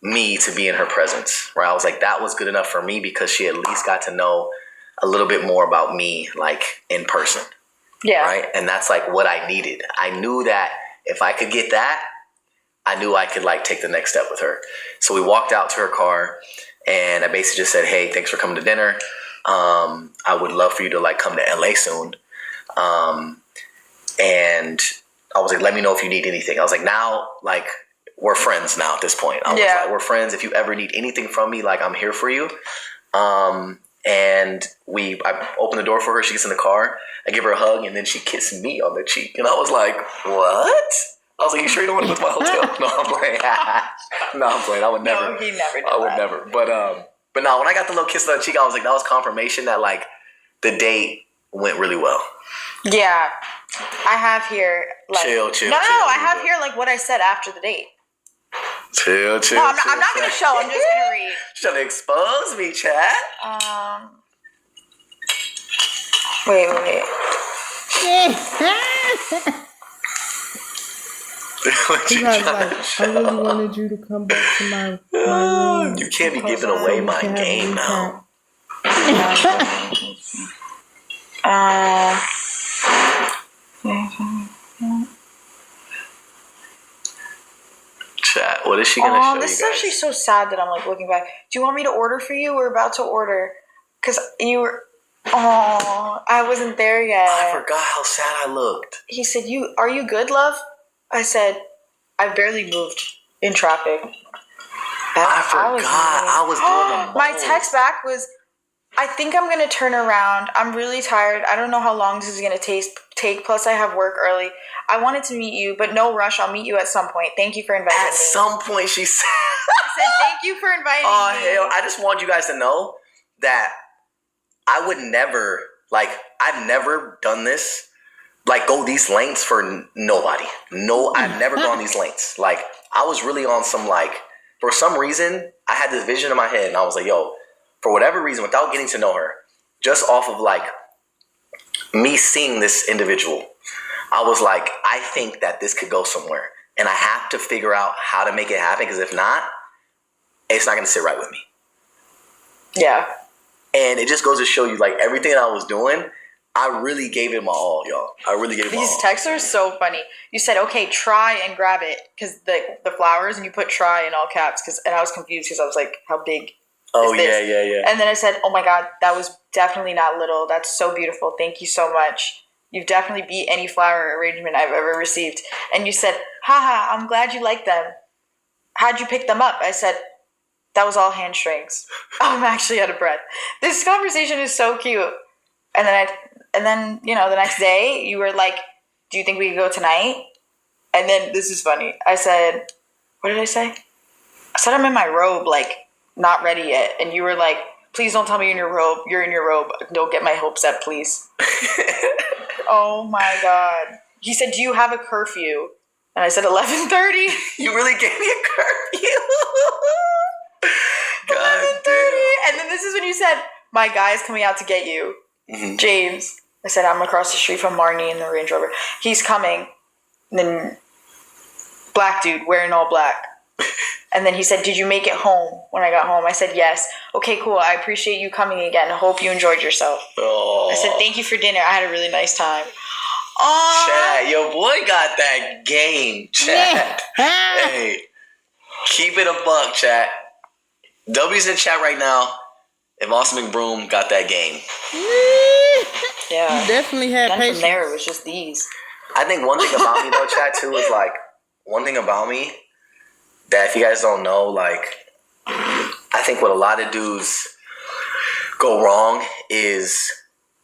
me to be in her presence, right? I was like, that was good enough for me because she at least got to know a little bit more about me, like in person. Yeah. Right. And that's like what I needed. I knew that if I could get that, I knew I could like take the next step with her. So we walked out to her car and I basically just said, hey, thanks for coming to dinner. I would love for you to like come to LA soon. And I was like, let me know if you need anything. I was like, now, like, we're friends now at this point. I was like, we're friends. If you ever need anything from me, like, I'm here for you. And I opened the door for her. She gets in the car. I give her a hug, and then she kissed me on the cheek. And I was like, what? I was like, you sure you don't want to go to my hotel? No, I'm playing. No, I'm playing. I would never. No, he never did I would never. But no, when I got the little kiss on the cheek, I was like, that was confirmation that, like, the date went really well. Yeah. I have here, like... Chill. No, I have here, like, what I said after the date. Chill. No, I'm not going to show. I'm just going to read. She's trying to expose me, chat. Wait. I really wanted you to come back to my room. You can't be giving away my game now. Chat, what is she gonna show you guys? This is actually so sad that I'm like looking back. Do you want me to order for you? We're about to order. Because you were... Oh, I wasn't there yet. I forgot how sad I looked. He said, are you good, love? I said, I barely moved in traffic. I forgot. I was doing the most. My text back was, I think I'm going to turn around. I'm really tired. I don't know how long this is going to take. Plus, I have work early. I wanted to meet you, but no rush. I'll meet you at some point. Thank you for inviting me. At some point, she said. I said, thank you for inviting me. Oh, hell. I just want you guys to know that I would never, like, I've never done this, like, go these lengths for nobody. No, I've never gone these lengths. Like, I was really on some, like, for some reason, I had this vision in my head, and I was like, yo, for whatever reason, without getting to know her, just off of, like, me seeing this individual, I was like, I think that this could go somewhere. And I have to figure out how to make it happen, because if not, it's not going to sit right with me. Yeah. And it just goes to show you, like, everything that I was doing, I really gave it my all, y'all. I really gave it my all. These texts are so funny. You said, okay, try and grab it, because the flowers, and you put try in all caps, and I was confused because I was like, how big is this? Yeah. And then I said, oh my God, that was definitely not little. That's so beautiful. Thank you so much. You've definitely beat any flower arrangement I've ever received. And you said, haha, I'm glad you like them. How'd you pick them up? I said, that was all hand strings. I'm actually out of breath. This conversation is so cute. And then you know, the next day you were like, do you think we could go tonight? And then this is funny. I said, what did I say? I said, I'm in my robe, like, not ready yet. And you were like, please don't tell me you're in your robe. You're in your robe. Don't get my hopes up, please. Oh my God. He said, do you have a curfew? And I said, 11:30. You really gave me a curfew. 11:30. And then this is when you said, my guy is coming out to get you. Mm-hmm. James. I said, I'm across the street from Marnie in the Range Rover. He's coming. And then black dude wearing all black. And then he said, did you make it home when I got home? I said, yes. Okay, cool. I appreciate you coming again. I hope you enjoyed yourself. Oh. I said, thank you for dinner. I had a really nice time. Oh. Chat, your boy got that game, chat. Yeah. Hey, keep it a buck, chat. W's in chat right now. If Austin McBroom got that game. Yeah. You definitely had then patience. From there, it was just these. I think one thing about me, though, chat, too, is, like, one thing about me that if you guys don't know, like, I think what a lot of dudes go wrong is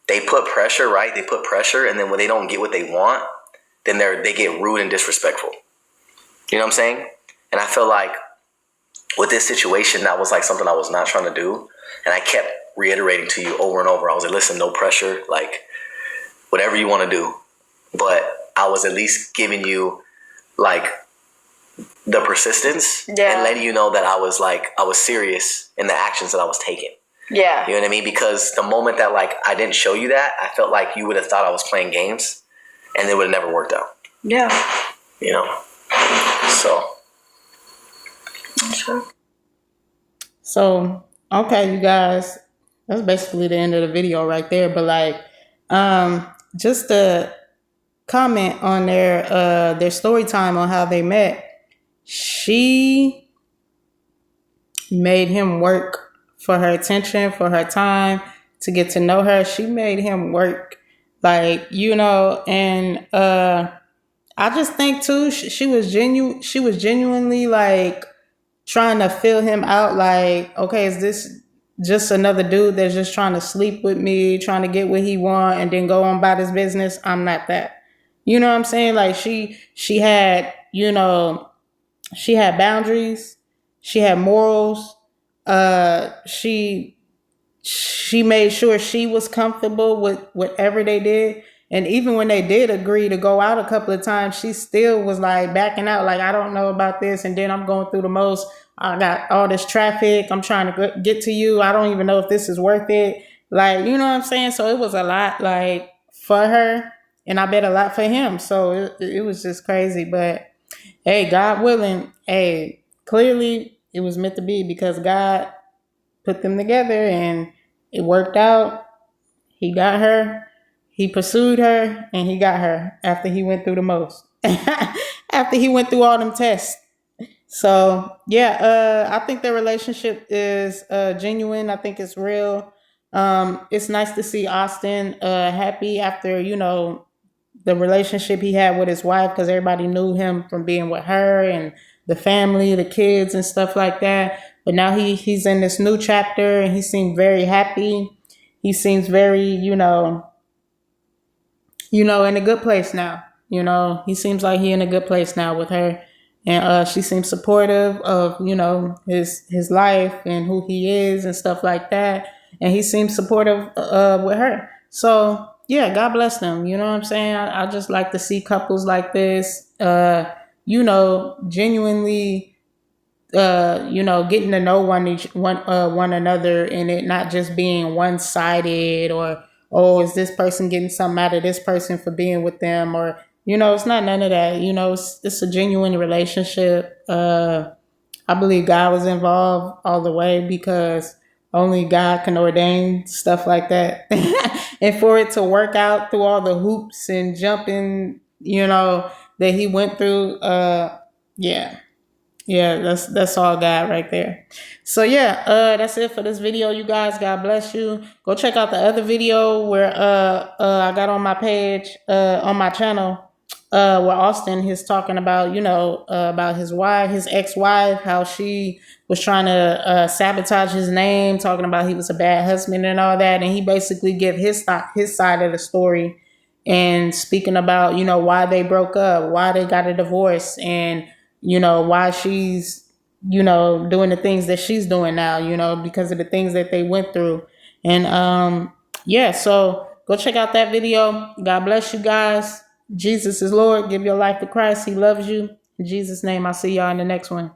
they put pressure, right? They put pressure, and then when they don't get what they want, then they get rude and disrespectful. You know what I'm saying? And I feel like with this situation, that was like something I was not trying to do. And I kept reiterating to you over and over. I was like, listen, no pressure, like, whatever you want to do. But I was at least giving you, like, the persistence and letting you know that I was serious in the actions that I was taking. Yeah. You know what I mean? Because the moment that, like, I didn't show you that, I felt like you would have thought I was playing games and it would have never worked out. Yeah. You know? So, okay, you guys, that's basically the end of the video right there. But, like, just to comment on their story time on how they met, she made him work for her attention, for her time, to get to know her. She made him work, like, you know, and I just think too, she was genuinely, like, trying to feel him out, like, okay, is this just another dude that's just trying to sleep with me, trying to get what he want and then go on about his business? I'm not that. You know what I'm saying? Like, she had, you know, she had boundaries, she had morals, she made sure she was comfortable with whatever they did. And even when they did agree to go out a couple of times, she still was like backing out, like, I don't know about this. And then I'm going through the most. I got all this traffic. I'm trying to get to you. I don't even know if this is worth it. Like, you know what I'm saying? So it was a lot, like, for her. And I bet a lot for him. So it was just crazy. But, hey, God willing, hey, clearly it was meant to be, because God put them together and it worked out. He got her. He pursued her, and he got her after he went through the most. After he went through all them tests. So, yeah, I think their relationship is genuine. I think it's real. It's nice to see Austin happy after, you know, the relationship he had with his wife, because everybody knew him from being with her and the family, the kids and stuff like that. But now he's in this new chapter, and he seemed very happy. he seems very, in a good place now. He seems like he in a good place now with her. And she seems supportive of, his life and who he is and stuff like that. And he seems supportive with her. So, yeah, God bless them. You know what I'm saying? I just like to see couples like this, genuinely, getting to know one another, and it not just being one-sided, or, oh, is this person getting something out of this person for being with them, or, it's not none of that. It's a genuine relationship. I believe God was involved all the way, because only God can ordain stuff like that. And for it to work out through all the hoops and jumping, that he went through, yeah. Yeah, that's all God right there. So yeah, that's it for this video, you guys. God bless you. Go check out the other video where I got on my page, on my channel, where Austin is talking about, about his wife, his ex-wife, how she was trying to sabotage his name, talking about he was a bad husband and all that. And he basically give his side of the story, and speaking about, why they broke up, why they got a divorce, and why she's, doing the things that she's doing now, because of the things that they went through. And yeah, so go check out that video. God bless you guys. Jesus is Lord. Give your life to Christ. He loves you. In Jesus' name, I'll see y'all in the next one.